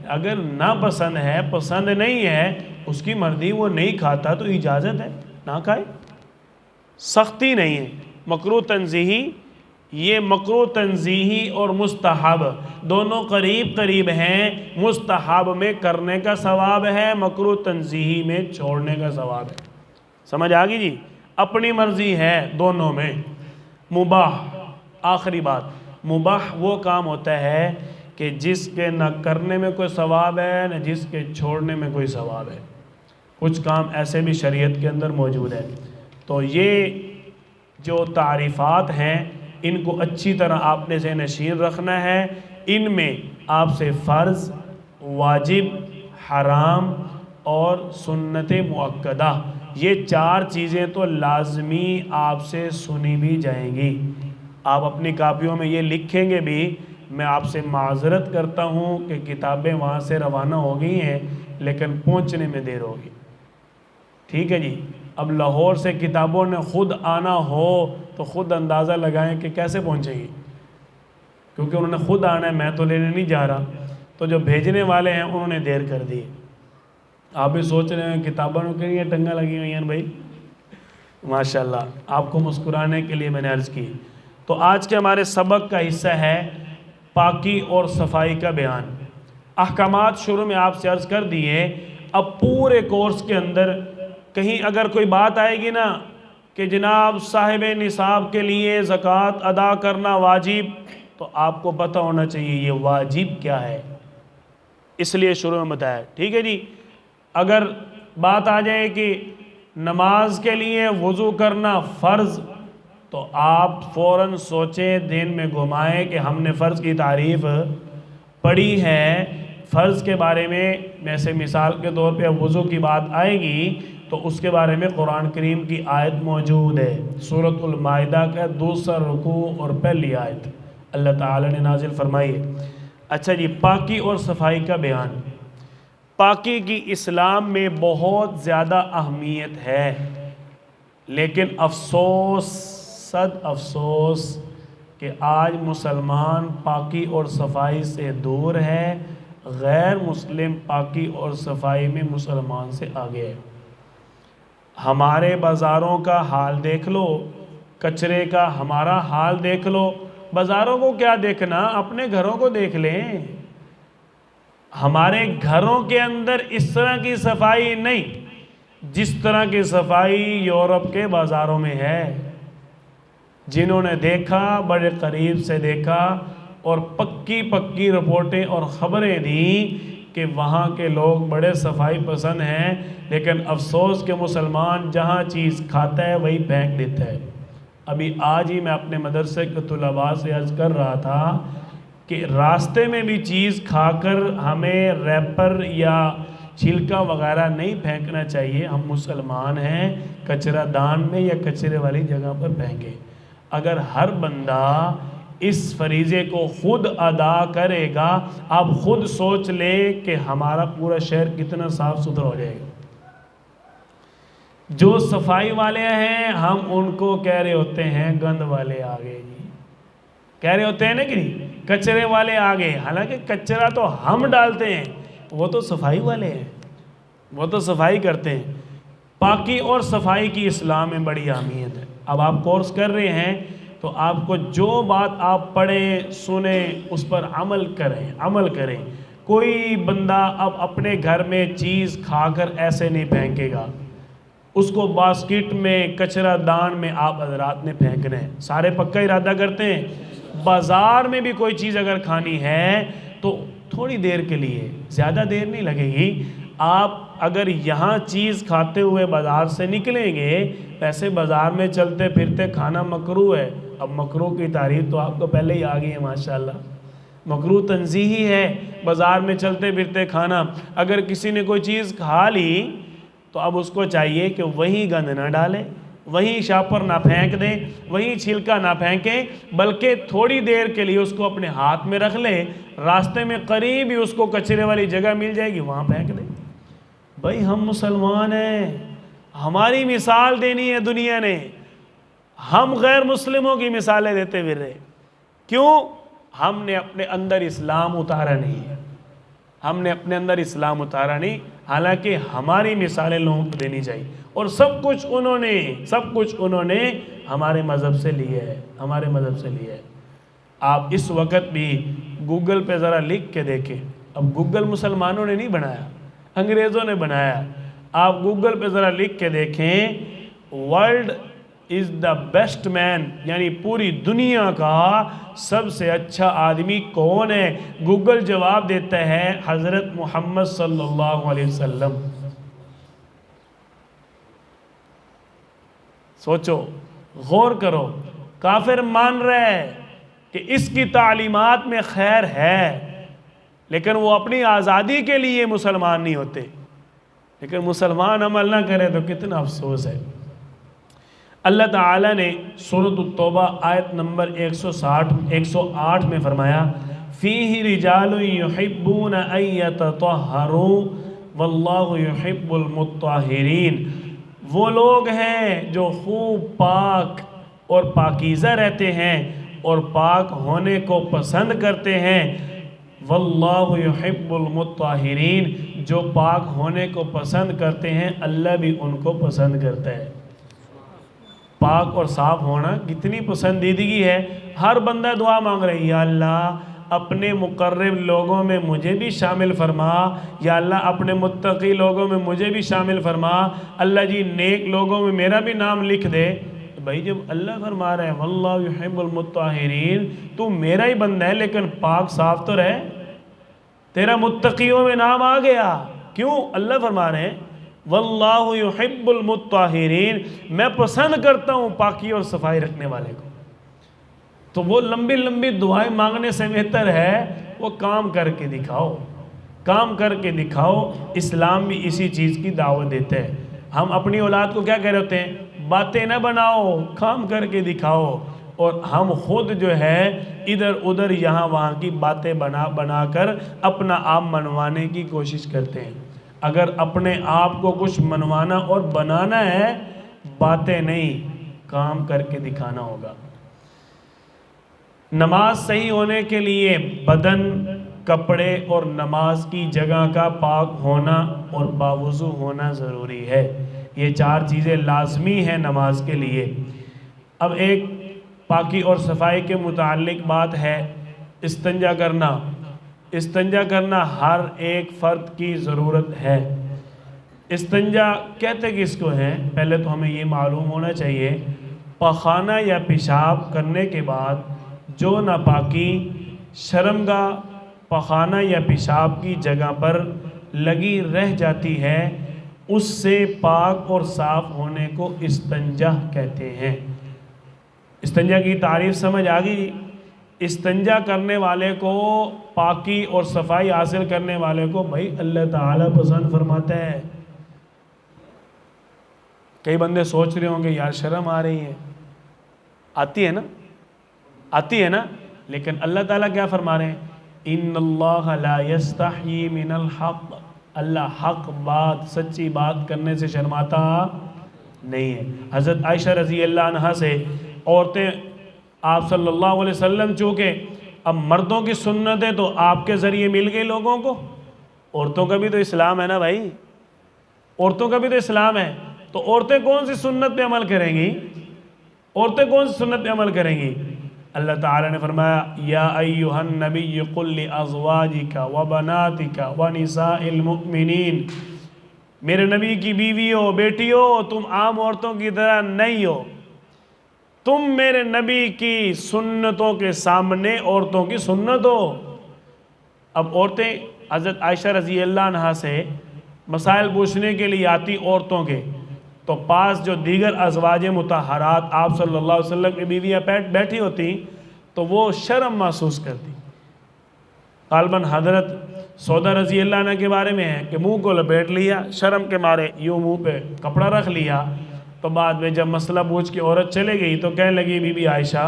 اگر ناپسند ہے، پسند نہیں ہے، اس کی مرضی وہ نہیں کھاتا تو اجازت ہے نہ کھائے، سختی نہیں ہے۔ مکروہ تنزیہی، یہ مکروہ تنزیہی اور مستحب دونوں قریب قریب ہیں۔ مستحب میں کرنے کا ثواب ہے، مکروہ تنزیہی میں چھوڑنے کا ثواب ہے۔ سمجھ آگئی جی؟ اپنی مرضی ہے دونوں میں۔ مباح، آخری بات، مباح وہ کام ہوتا ہے کہ جس کے نہ کرنے میں کوئی ثواب ہے نہ جس کے چھوڑنے میں کوئی ثواب ہے۔ کچھ کام ایسے بھی شریعت کے اندر موجود ہے۔ تو یہ جو تعریفات ہیں ان کو اچھی طرح آپ نے ذہن نشین رکھنا ہے۔ ان میں آپ سے فرض، واجب، حرام اور سنت مؤکدہ، یہ 4 چیزیں تو لازمی آپ سے سنی بھی جائیں گی۔ آپ اپنی کاپیوں میں یہ لکھیں گے بھی۔ میں آپ سے معذرت کرتا ہوں کہ کتابیں وہاں سے روانہ ہو گئی ہیں لیکن پہنچنے میں دیر ہوگی۔ ٹھیک ہے جی. اب لاہور سے کتابوں نے خود آنا ہو تو خود اندازہ لگائیں کہ کیسے پہنچے گی، کیونکہ انہوں نے خود آنا ہے، میں تو لینے نہیں جا رہا. تو جو بھیجنے والے ہیں انہوں نے دیر کر دی. آپ بھی سوچ رہے ہیں کتابوں کے لیے ٹنگا لگی ہوئی ہیں بھائی، ماشاءاللہ. آپ کو مسکرانے کے لیے میں نے عرض کی. تو آج کے ہمارے سبق کا حصہ ہے پاکی اور صفائی کا بیان. احکامات شروع میں آپ سے عرض کر دیے. اب پورے کورس کے اندر کہیں اگر کوئی بات آئے گی نا کہ جناب صاحب نصاب کے لیے زکوٰۃ ادا کرنا واجب، تو آپ کو پتہ ہونا چاہیے یہ واجب کیا ہے، اس لیے شروع میں بتایا. ٹھیک ہے جی. اگر بات آ جائے کہ نماز کے لیے وضو کرنا فرض، تو آپ فوراً سوچیں، دین میں گھمائیں کہ ہم نے فرض کی تعریف پڑھی ہے. فرض کے بارے میں جیسے مثال کے طور پہ وضو کی بات آئے گی تو اس کے بارے میں قرآن کریم کی آیت موجود ہے. سورۃ المائدہ کا 2 رکوع اور پہلی آیت اللہ تعالی نے نازل فرمائی ہے. اچھا جی، پاکی اور صفائی کا بیان. پاکی کی اسلام میں بہت زیادہ اہمیت ہے، لیکن افسوس، صد افسوس کہ آج مسلمان پاکی اور صفائی سے دور ہے، غیر مسلم پاکی اور صفائی میں مسلمان سے آگے ہے. ہمارے بازاروں کا حال دیکھ لو، کچرے کا ہمارا حال دیکھ لو. بازاروں کو کیا دیکھنا، اپنے گھروں کو دیکھ لیں. ہمارے گھروں کے اندر اس طرح کی صفائی نہیں جس طرح کی صفائی یورپ کے بازاروں میں ہے. جنہوں نے دیکھا، بڑے قریب سے دیکھا اور پکی رپورٹیں اور خبریں دیں کہ وہاں کے لوگ بڑے صفائی پسند ہیں، لیکن افسوس کہ مسلمان جہاں چیز کھاتا ہے وہی پھینک دیتا ہے. ابھی آج ہی میں اپنے مدرسے کے طلباء سے عرض کر رہا تھا کہ راستے میں بھی چیز کھا کر ہمیں ریپر یا چھلکا وغیرہ نہیں پھینکنا چاہیے. ہم مسلمان ہیں، کچرہ دان میں یا کچرے والی جگہ پر پھینکیں. اگر ہر بندہ اس فریضے کو خود ادا کرے گا، آپ خود سوچ لیں کہ ہمارا پورا شہر کتنا صاف ستھرا ہو جائے گا. جو صفائی والے ہیں ہم ان کو کہہ رہے ہوتے ہیں گند والے آگے جی، کہہ رہے ہوتے ہیں نا کہ نہیں، کچرے والے آگے. حالانکہ کچرا تو ہم ڈالتے ہیں، وہ تو صفائی والے ہیں، وہ تو صفائی کرتے ہیں. پاکی اور صفائی کی اسلام میں بڑی اہمیت ہے. اب آپ کورس کر رہے ہیں تو آپ کو جو بات آپ پڑھیں سنیں اس پر عمل کریں. کوئی بندہ اب اپنے گھر میں چیز کھا کر ایسے نہیں پھینکے گا، اس کو باسکٹ میں کچرہ دان میں آپ حضرات نے پھینکنا ہے. سارے پکا ارادہ کرتے ہیں. بازار میں بھی کوئی چیز اگر کھانی ہے تو تھوڑی دیر کے لیے، زیادہ دیر نہیں لگے گی. آپ اگر یہاں چیز کھاتے ہوئے بازار سے نکلیں گے، ویسے بازار میں چلتے پھرتے کھانا مکروہ ہے. اب مکروہ کی تعریف تو آپ کو پہلے ہی آ گئی ہے ماشاءاللہ. مکروہ تنزیہی ہے بازار میں چلتے پھرتے کھانا. اگر کسی نے کوئی چیز کھا لی تو اب اس کو چاہیے کہ وہیں گند نہ ڈالے، وہیں شاپر نہ پھینک دیں، وہیں چھلکا نہ پھینکیں، بلکہ تھوڑی دیر کے لیے اس کو اپنے ہاتھ میں رکھ لیں. راستے میں قریب ہی اس کو کچرے والی جگہ مل جائے گی، وہاں پھینک دیں. بھائی ہم مسلمان ہیں، ہماری مثال دینی ہے دنیا نے. ہم غیر مسلموں کی مثالیں دیتے پھر رہے. کیوں؟ ہم نے اپنے اندر اسلام اتارا نہیں. حالانکہ ہماری مثالیں لوگوں کو دینی چاہیے. اور سب کچھ انہوں نے ہمارے مذہب سے لیا ہے. آپ اس وقت بھی گوگل پہ ذرا لکھ کے دیکھیں. اب گوگل مسلمانوں نے نہیں بنایا، انگریزوں نے بنایا. آپ گوگل پہ ذرا لکھ کے دیکھیں ورلڈ از دا بیسٹ مین، یعنی پوری دنیا کا سب سے اچھا آدمی کون ہے؟ گوگل جواب دیتا ہے حضرت محمد صلی اللہ علیہ وسلم. سوچو، غور کرو. کافر مان رہے ہیں کہ اس کی تعلیمات میں خیر ہے، لیکن وہ اپنی آزادی کے لیے مسلمان نہیں ہوتے. لیکن مسلمان عمل نہ کرے تو کتنا افسوس ہے. اللہ تعالیٰ نے سورۃ التوبہ آیت نمبر 108 میں فرمایا فیہ رجال یحبون ان یتطہروا واللہ یحب المطہرین. وہ لوگ ہیں جو خوب پاک اور پاکیزہ رہتے ہیں اور پاک ہونے کو پسند کرتے ہیں۔ واللہ یحب المطہرین، جو پاک ہونے کو پسند کرتے ہیں اللہ بھی ان کو پسند کرتا ہے۔ پاک اور صاف ہونا کتنی پسندیدگی ہے۔ ہر بندہ دعا مانگ رہا ہے، یا اللہ اپنے مقرب لوگوں میں مجھے بھی شامل فرما، یا اللہ اپنے متقی لوگوں میں مجھے بھی شامل فرما، اللہ جی نیک لوگوں میں میرا بھی نام لکھ دے۔ تو بھائی جب اللہ فرما رہا ہے واللہ یحب المطہرین، تو میرا ہی بندہ ہے لیکن پاک صاف تو رہے، تیرا متقیوں میں نام آ گیا۔ کیوں؟ اللہ فرما رہے ہیں واللہ یحب المطہرین، میں پسند کرتا ہوں پاکی اور صفائی رکھنے والے کو۔ تو وہ لمبی لمبی دعائیں مانگنے سے بہتر ہے وہ کام کر کے دکھاؤ، کام کر کے دکھاؤ۔ اسلام بھی اسی چیز کی دعوت دیتے ہیں۔ ہم اپنی اولاد کو کیا کہہ رہے ہوتے ہیں؟ باتیں نہ بناؤ، کام کر کے دکھاؤ۔ اور ہم خود جو ہے ادھر ادھر یہاں وہاں کی باتیں بنا کر اپنا آپ منوانے کی کوشش کرتے ہیں۔ اگر اپنے آپ کو کچھ منوانا اور بنانا ہے، باتیں نہیں، کام کر کے دکھانا ہوگا۔ نماز صحیح ہونے کے لیے بدن، کپڑے اور نماز کی جگہ کا پاک ہونا اور باوضو ہونا ضروری ہے۔ یہ چار چیزیں لازمی ہیں نماز کے لیے۔ اب ایک پاکی اور صفائی کے متعلق بات ہے، استنجا کرنا۔ استنجا کرنا ہر ایک فرد کی ضرورت ہے۔ استنجا کہتے کس کو ہیں؟ پہلے تو ہمیں یہ معلوم ہونا چاہیے، پخانہ یا پیشاب کرنے کے بعد جو ناپاکی شرمگاہ، پخانہ یا پیشاب کی جگہ پر لگی رہ جاتی ہے، اس سے پاک اور صاف ہونے کو استنجا کہتے ہیں۔ استنجا کی تعریف سمجھ آ گئی؟ استنجا کرنے والے کو، پاکی اور صفائی حاصل کرنے والے کو بھائی اللہ تعالیٰ پسند فرماتا ہے۔ کئی بندے سوچ رہے ہوں گے یار شرم آ رہی ہے، آتی ہے نا، آتی ہے نا، لیکن اللہ تعالیٰ کیا فرما رہے ہیں؟ ان اللہ لا یستحیی من الحق، اللہ حق بات، سچی بات کرنے سے شرماتا نہیں ہے۔ حضرت عائشہ رضی اللہ عنہا سے عورتیں آپ صلی اللہ علیہ وسلم، چونکہ اب مردوں کی سنتیں تو آپ کے ذریعے مل گئی لوگوں کو، عورتوں کا بھی تو اسلام ہے نا بھائی، عورتوں کا بھی تو اسلام ہے، تو عورتیں کون سی سنت پہ عمل کریں گی؟ عورتیں کون سی سنت پہ عمل کریں گی؟ اللہ تعالیٰ نے فرمایا یا ایھا النبی قل لازواجک وبناتک ونساء المؤمنین، میرے نبی کی بیویوں، بیٹیوں، تم عام عورتوں کی طرح نہیں ہو، تم میرے نبی کی سنتوں کے سامنے عورتوں کی سنت ہو۔ اب عورتیں حضرت عائشہ رضی اللہ عنہا سے مسائل پوچھنے کے لیے آتی عورتوں کے، تو پاس جو دیگر ازواج مطہرات آپ صلی اللہ علیہ وسلم کی بیویاں بیٹھی ہوتی تو وہ شرم محسوس کرتی۔ غالباً حضرت سودا رضی اللہ عنہ کے بارے میں ہے کہ منہ کو لپیٹ لیا، شرم کے مارے یوں منہ پہ کپڑا رکھ لیا، تو بعد میں جب مسئلہ پوچھ کے عورت چلے گئی تو کہنے لگی بی بی عائشہ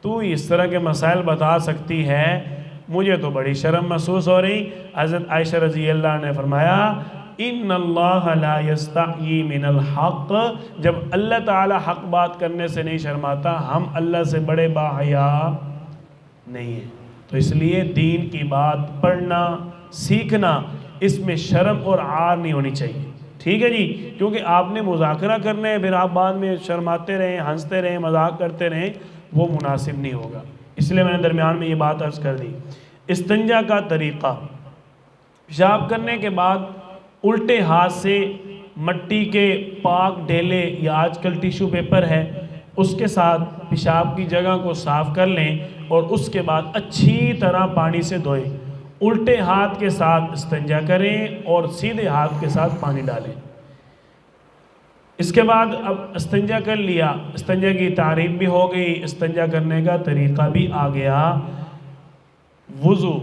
تو اس طرح کے مسائل بتا سکتی ہے، مجھے تو بڑی شرم محسوس ہو رہی۔ حضرت عائشہ رضی اللہ عنہ نے فرمایا ان اللہ لا یستحیی من الحق، جب اللہ تعالی حق بات کرنے سے نہیں شرماتا، ہم اللہ سے بڑے باحیا نہیں ہیں۔ تو اس لیے دین کی بات پڑھنا، سیکھنا، اس میں شرم اور عار نہیں ہونی چاہیے، ٹھیک ہے جی؟ کیونکہ آپ نے مذاکرہ کرنے ہیں، پھر آپ بعد میں شرماتے رہیں، ہنستے رہیں، مذاق کرتے رہیں، وہ مناسب نہیں ہوگا۔ اس لیے میں نے درمیان میں یہ بات عرض کر دی۔ استنجا کا طریقہ، پیشاب کرنے کے بعد الٹے ہاتھ سے مٹی کے پاک ڈھیلے یا آج کل ٹیشو پیپر ہے اس کے ساتھ پیشاب کی جگہ کو صاف کر لیں اور اس کے بعد اچھی طرح پانی سے دھوئیں۔ الٹے ہاتھ کے ساتھ استنجا کریں اور سیدھے ہاتھ کے ساتھ پانی ڈالیں۔ اس کے بعد اب استنجا کر لیا، استنجا کی تعریف بھی ہو گئی، استنجا کرنے کا طریقہ بھی آ گیا۔ وضو،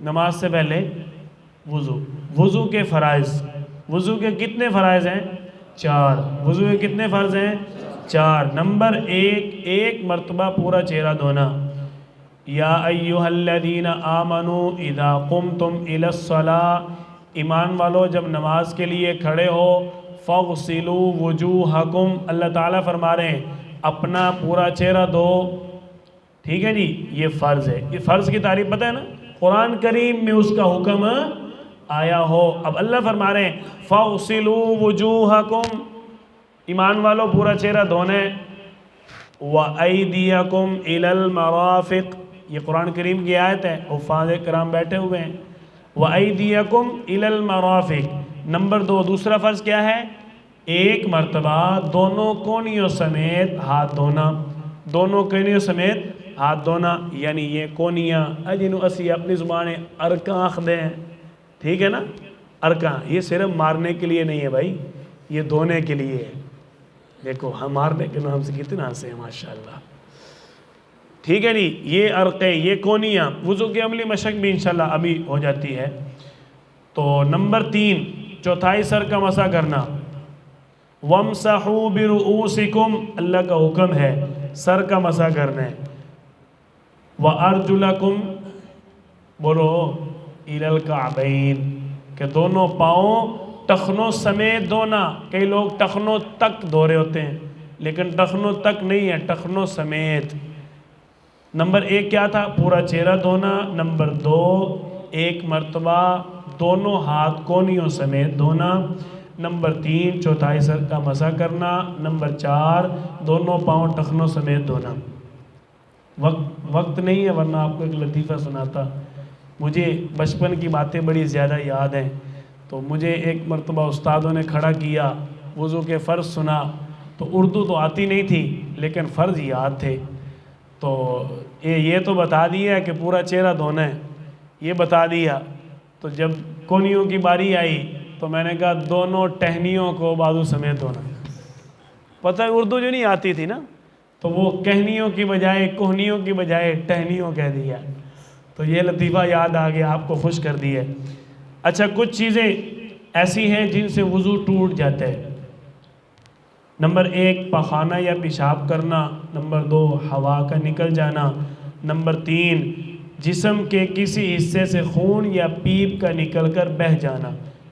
نماز سے پہلے وضو، وضو کے فرائض، وضو کے کتنے فرائض ہیں؟ 4۔ وضو کے کتنے فرض ہیں؟ 4۔ نمبر 1، ایک مرتبہ پورا چہرہ دھونا۔ یا ایھا الذین آمنوا اذا قمتم الی الصلاۃ، ایمان والو جب نماز کے لیے کھڑے ہو فَاغْسِلُوا وُجُوهَكُمْ، اللہ تعالیٰ فرما رہے ہیں اپنا پورا چہرہ دھو. ٹھیک ہے جی، یہ فرض ہے. یہ فرض کی تعریف پتہ ہے نا، قرآن کریم میں اس کا حکم آیا ہو. اب اللہ فرما رہے ہیں فَاغْسِلُوا وُجُوهَكُمْ، ایمان والو پورا چہرہ دھونے. وَأَيْدِيَكُمْ إِلَى الْمَرَافِقِ، یہ قرآن کریم کی آیت ہے، حفاظ کرام بیٹھے ہوئے ہیں. وَأَيْدِيَكُمْ إِلَى الْمَرَافِقِ، نمبر 2 دوسرا فرض کیا ہے؟ ایک مرتبہ دونوں کونیوں سمیت ہاتھ دھونا. دونوں کونیوں سمیت ہاتھ دھونا، یعنی یہ کونیاں جنہوں اسی اپنی زبان ارکاں آخدے ہیں، ٹھیک ہے نا، ارکاں، یہ صرف مارنے کے لیے نہیں ہے بھائی، یہ دھونے کے لیے ہے. دیکھو ہم مارنے کے نام سے کتنا ہنسے ہیں ماشاءاللہ. ٹھیک ہے جی، یہ ارقے، یہ کونیاں، وضو کی عملی مشق بھی انشاءاللہ ابھی ہو جاتی ہے. تو نمبر 3 چوتھائی سر کا مسح کرنا. وَامْسَحُوا بِرُؤُوسِكُمْ، اللہ کا حکم ہے سر کا مسح کرنا ہے. وَأَرْجُلَكُمْ، بولو إِلَى الْكَعْبَيْنِ، کہ دونوں پاؤں ٹخنوں سمیت دھونا. کئی لوگ ٹخنوں تک دھو رہے ہوتے ہیں، لیکن ٹخنوں تک نہیں ہے، ٹخنوں سمیت. نمبر 1 کیا تھا؟ پورا چہرہ دھونا. نمبر 2 ایک مرتبہ دونوں ہاتھ کونیوں سمیت دھونا. نمبر 3 چوتھائی سر کا مسح کرنا. نمبر 4 دونوں پاؤں ٹخنوں سمیت دھونا. وقت نہیں ہے ورنہ آپ کو ایک لطیفہ سناتا. مجھے بچپن کی باتیں بڑی زیادہ یاد ہیں. تو مجھے ایک مرتبہ استادوں نے کھڑا کیا، وضو کے فرض سنا. تو اردو تو آتی نہیں تھی لیکن فرض یاد تھے. تو یہ تو بتا دیا کہ پورا چہرہ دھونا ہے، یہ بتا دیا. تو جب کونیوں کی باری آئی تو میں نے کہا دونوں ٹہنیوں کو بازو سمیت دھونا. پتہ ہے اردو جو نہیں آتی تھی نا، تو وہ کہنیوں کی بجائے کوہنیوں کی بجائے ٹہنیوں کہہ دیا. تو یہ لطیفہ یاد آ گیا، آپ کو خوش کر دی ہے. اچھا، کچھ چیزیں ایسی ہیں جن سے وضو ٹوٹ جاتا ہے. نمبر 1 پخانہ یا پیشاب کرنا. نمبر 2 ہوا کا نکل جانا. نمبر 3 جسم کے کسی حصے سے خون یا پیپ کا نکل کر بہہ جانا.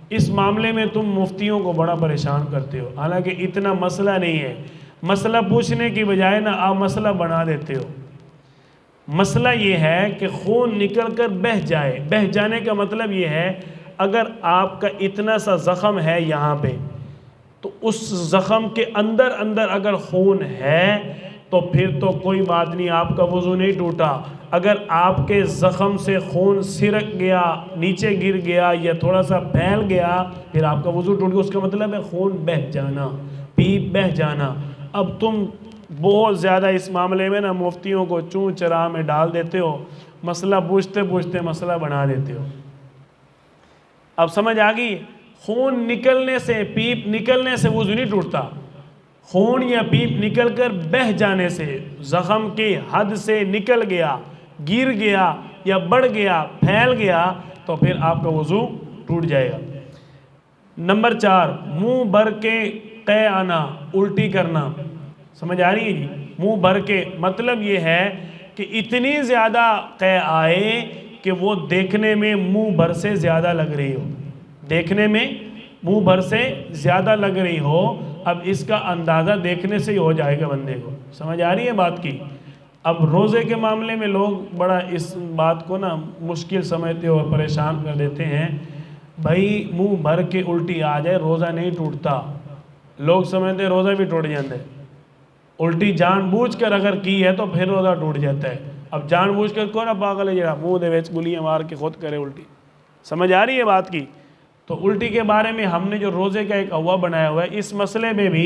اس معاملے میں تم مفتیوں کو بڑا پریشان کرتے ہو، حالانکہ اتنا مسئلہ نہیں ہے. مسئلہ پوچھنے کی بجائے نا آپ مسئلہ بنا دیتے ہو. مسئلہ یہ ہے کہ خون نکل کر بہہ جائے. بہہ جانے کا مطلب یہ ہے اگر آپ کا اتنا سا زخم ہے یہاں پہ، تو اس زخم کے اندر اگر خون ہے تو پھر تو کوئی بات نہیں، آپ کا وضو نہیں ٹوٹا. اگر آپ کے زخم سے خون سرک گیا، نیچے گر گیا یا تھوڑا سا پھیل گیا، پھر آپ کا وضو ٹوٹ گیا. اس کا مطلب ہے خون بہہ جانا، پیپ بہہ جانا. اب تم بہت زیادہ اس معاملے میں نا مفتیوں کو چون چرا میں ڈال دیتے ہو، مسئلہ پوچھتے پوچھتے مسئلہ بنا دیتے ہو. اب سمجھ آ گئی؟ خون نکلنے سے، پیپ نکلنے سے وضو نہیں ٹوٹتا. خون یا پیپ نکل کر بہہ جانے سے، زخم کی حد سے نکل گیا، گر گیا یا بڑھ گیا، پھیل گیا، تو پھر آپ کا وضو ٹوٹ جائے گا. نمبر 4 منہ بھر کے قے آنا، الٹی کرنا. سمجھ آ رہی ہے جی؟ منہ بھر کے مطلب یہ ہے کہ اتنی زیادہ قے آئے کہ وہ دیکھنے میں منہ بھر سے زیادہ لگ رہی ہو. دیکھنے میں منہ بھر سے زیادہ لگ رہی ہو. اب اس کا اندازہ دیکھنے سے ہی ہو جائے گا بندے کو. سمجھ آ رہی ہے بات کی؟ اب روزے کے معاملے میں لوگ بڑا اس بات کو نا مشکل سمجھتے ہو اور پریشان کر دیتے ہیں. بھائی منہ بھر کے الٹی آ جائے روزہ نہیں ٹوٹتا. لوگ سمجھتے ہیں روزہ بھی ٹوٹ جاتا ہے. الٹی جان بوجھ کر اگر کی ہے تو پھر روزہ ٹوٹ جاتا ہے. اب جان بوجھ کر کون پاگل ہے جڑا منہ دے وچ گلیاں مار کے خود کرے الٹی. سمجھ آ رہی ہے بات کی؟ تو الٹی کے بارے میں ہم نے جو روزے کا ایک ہوا بنایا ہوا ہے، اس مسئلے میں بھی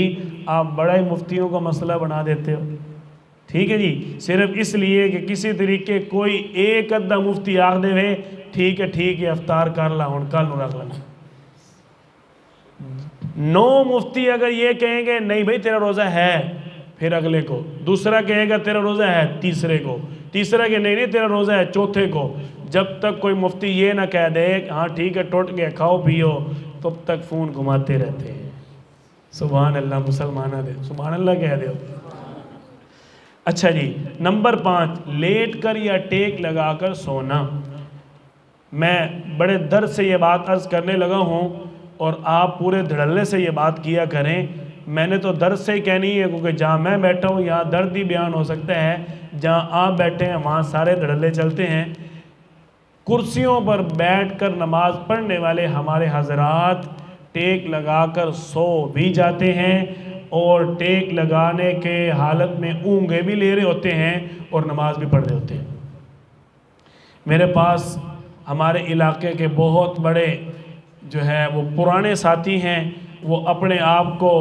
آپ بڑا ہی مفتیوں کا مسئلہ بنا دیتے ہو. ٹھیک ہے جی؟ صرف اس لیے کہ کسی طریقے کوئی ایک ادھا مفتی آخ دے ہوئے ٹھیک ہے افطار کر لا ہوں کل نو رکھ لینا. 9 مفتی اگر یہ کہیں گے نہیں بھائی تیرا روزہ ہے، پھر اگلے کو دوسرا کہے گا تیرا روزہ ہے، تیسرے کو تیسرا کہ نہیں تیرا روزہ ہے، چوتھے کو. جب تک کوئی مفتی یہ نہ کہہ دے ہاں ٹھیک ہے ٹوٹ گیا کھاؤ پیو، تب تک فون گھماتے رہتے ہیں. سبحان اللہ، مسلمانہ دے سبحان اللہ کہہ دو. اچھا جی، نمبر 5 لیٹ کر یا ٹیک لگا کر سونا. میں بڑے درد سے یہ بات عرض کرنے لگا ہوں اور آپ پورے دھڑلے سے یہ بات کیا کریں. میں نے تو درد سے ہی کہنی ہے، کیونکہ جہاں میں بیٹھا ہوں یہاں درد ہی بیان ہو سکتا ہے، جہاں آپ بیٹھے ہیں وہاں سارے دھڑلے چلتے ہیں. کرسیوں پر بیٹھ کر نماز پڑھنے والے ہمارے حضرات ٹیک لگا کر سو بھی جاتے ہیں، اور ٹیک لگانے کے حالت میں اونگیں بھی لے رہے ہوتے ہیں اور نماز بھی پڑھ رہے ہوتے ہیں. میرے پاس ہمارے علاقے کے بہت بڑے جو ہے وہ پرانے ساتھی ہیں. وہ اپنے آپ کو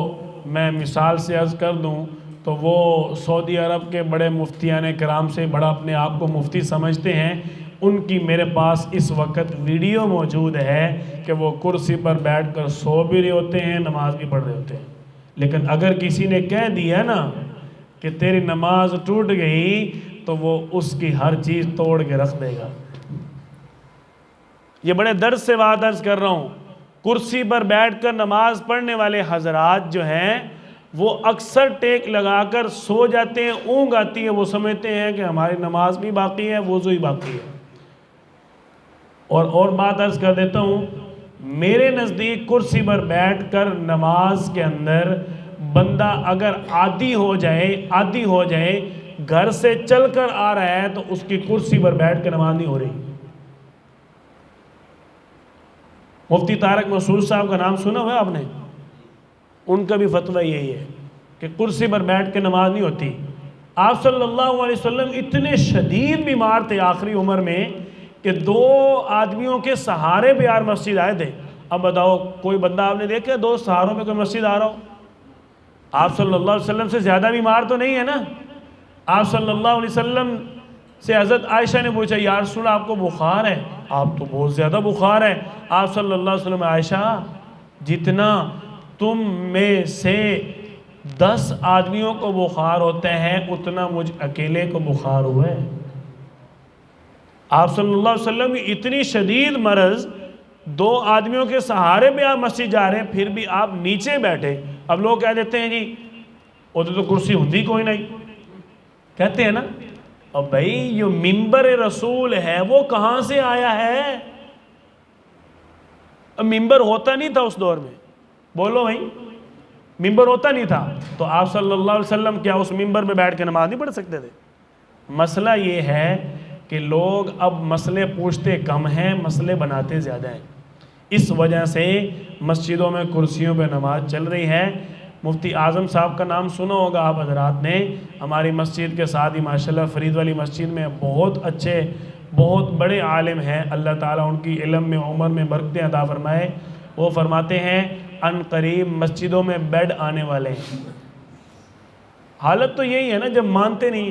میں مثال سے عرض کر دوں تو وہ سعودی عرب کے بڑے مفتیان کرام سے بڑا اپنے آپ کو مفتی سمجھتے ہیں. ان کی میرے پاس اس وقت ویڈیو موجود ہے کہ وہ کرسی پر بیٹھ کر سو بھی رہے ہوتے ہیں، نماز بھی پڑھ رہے ہوتے ہیں. لیکن اگر کسی نے کہہ دیا نا کہ تیری نماز ٹوٹ گئی تو وہ اس کی ہر چیز توڑ کے رکھ دے گا. یہ بڑے درد سے بات عرض کر رہا ہوں. کرسی پر بیٹھ کر نماز پڑھنے والے حضرات جو ہیں وہ اکثر ٹیک لگا کر سو جاتے ہیں، اونگ آتی ہے، وہ سمجھتے ہیں کہ ہماری نماز بھی باقی ہے، وضو ہی باقی ہے. اور بات عرض کر دیتا ہوں، میرے نزدیک کرسی پر بیٹھ کر نماز کے اندر بندہ اگر عادی ہو جائے گھر سے چل کر آ رہا ہے تو اس کی کرسی پر بیٹھ کر نماز نہیں ہو رہی. مفتی طارق مسعود صاحب کا نام سنا ہوا آپ نے؟ ان کا بھی فتویٰ یہی ہے کہ کرسی پر بیٹھ کے نماز نہیں ہوتی. آپ صلی اللہ علیہ وسلم اتنے شدید بیمار تھے آخری عمر میں کہ 2 آدمیوں کے سہارے پہ یار مسجد آئے تھے. اب بتاؤ کوئی بندہ آپ نے دیکھا 2 سہاروں پہ کوئی مسجد آ رہا ہو؟ آپ صلی اللہ علیہ وسلم سے زیادہ بیمار تو نہیں ہے نا؟ آپ صلی اللہ علیہ وسلم سے حضرت عائشہ نے پوچھا یا رسول اللہ آپ کو بخار ہے؟ آپ تو بہت زیادہ بخار ہے. آپ صلی اللہ علیہ وسلم عائشہ جتنا تم میں سے 10 آدمیوں کو بخار ہوتا ہے اتنا مجھ اکیلے کو بخار ہوا ہے. آپ صلی اللہ علیہ وسلم کی اتنی شدید مرض، 2 آدمیوں کے سہارے پہ آپ مسجد جا رہے ہیں پھر بھی آپ نیچے بیٹھے. اب لوگ کہہ دیتے ہیں جی ادھر تو کرسی ہوتی کوئی نہیں، کہتے ہیں نا. اب بھائی یہ منبر رسول ہے وہ کہاں سے آیا ہے؟ اب منبر ہوتا نہیں تھا اس دور میں، بولو بھائی منبر ہوتا نہیں تھا تو آپ صلی اللہ علیہ وسلم کیا اس منبر میں بیٹھ کے نماز نہیں پڑھ سکتے تھے؟ مسئلہ یہ ہے کہ لوگ اب مسئلے پوچھتے کم ہیں، مسئلے بناتے زیادہ ہیں. اس وجہ سے مسجدوں میں کرسیوں پہ نماز چل رہی ہے. مفتی اعظم صاحب کا نام سنا ہوگا آپ حضرات نے. ہماری مسجد کے ساتھ ہی ماشاءاللہ فرید والی مسجد میں بہت اچھے بہت بڑے عالم ہیں، اللہ تعالیٰ ان کی علم میں عمر میں برکتیں عطا فرمائے. وہ فرماتے ہیں ان قریب مسجدوں میں بیڈ آنے والے ہیں. حالت تو یہی ہے نا جب مانتے نہیں.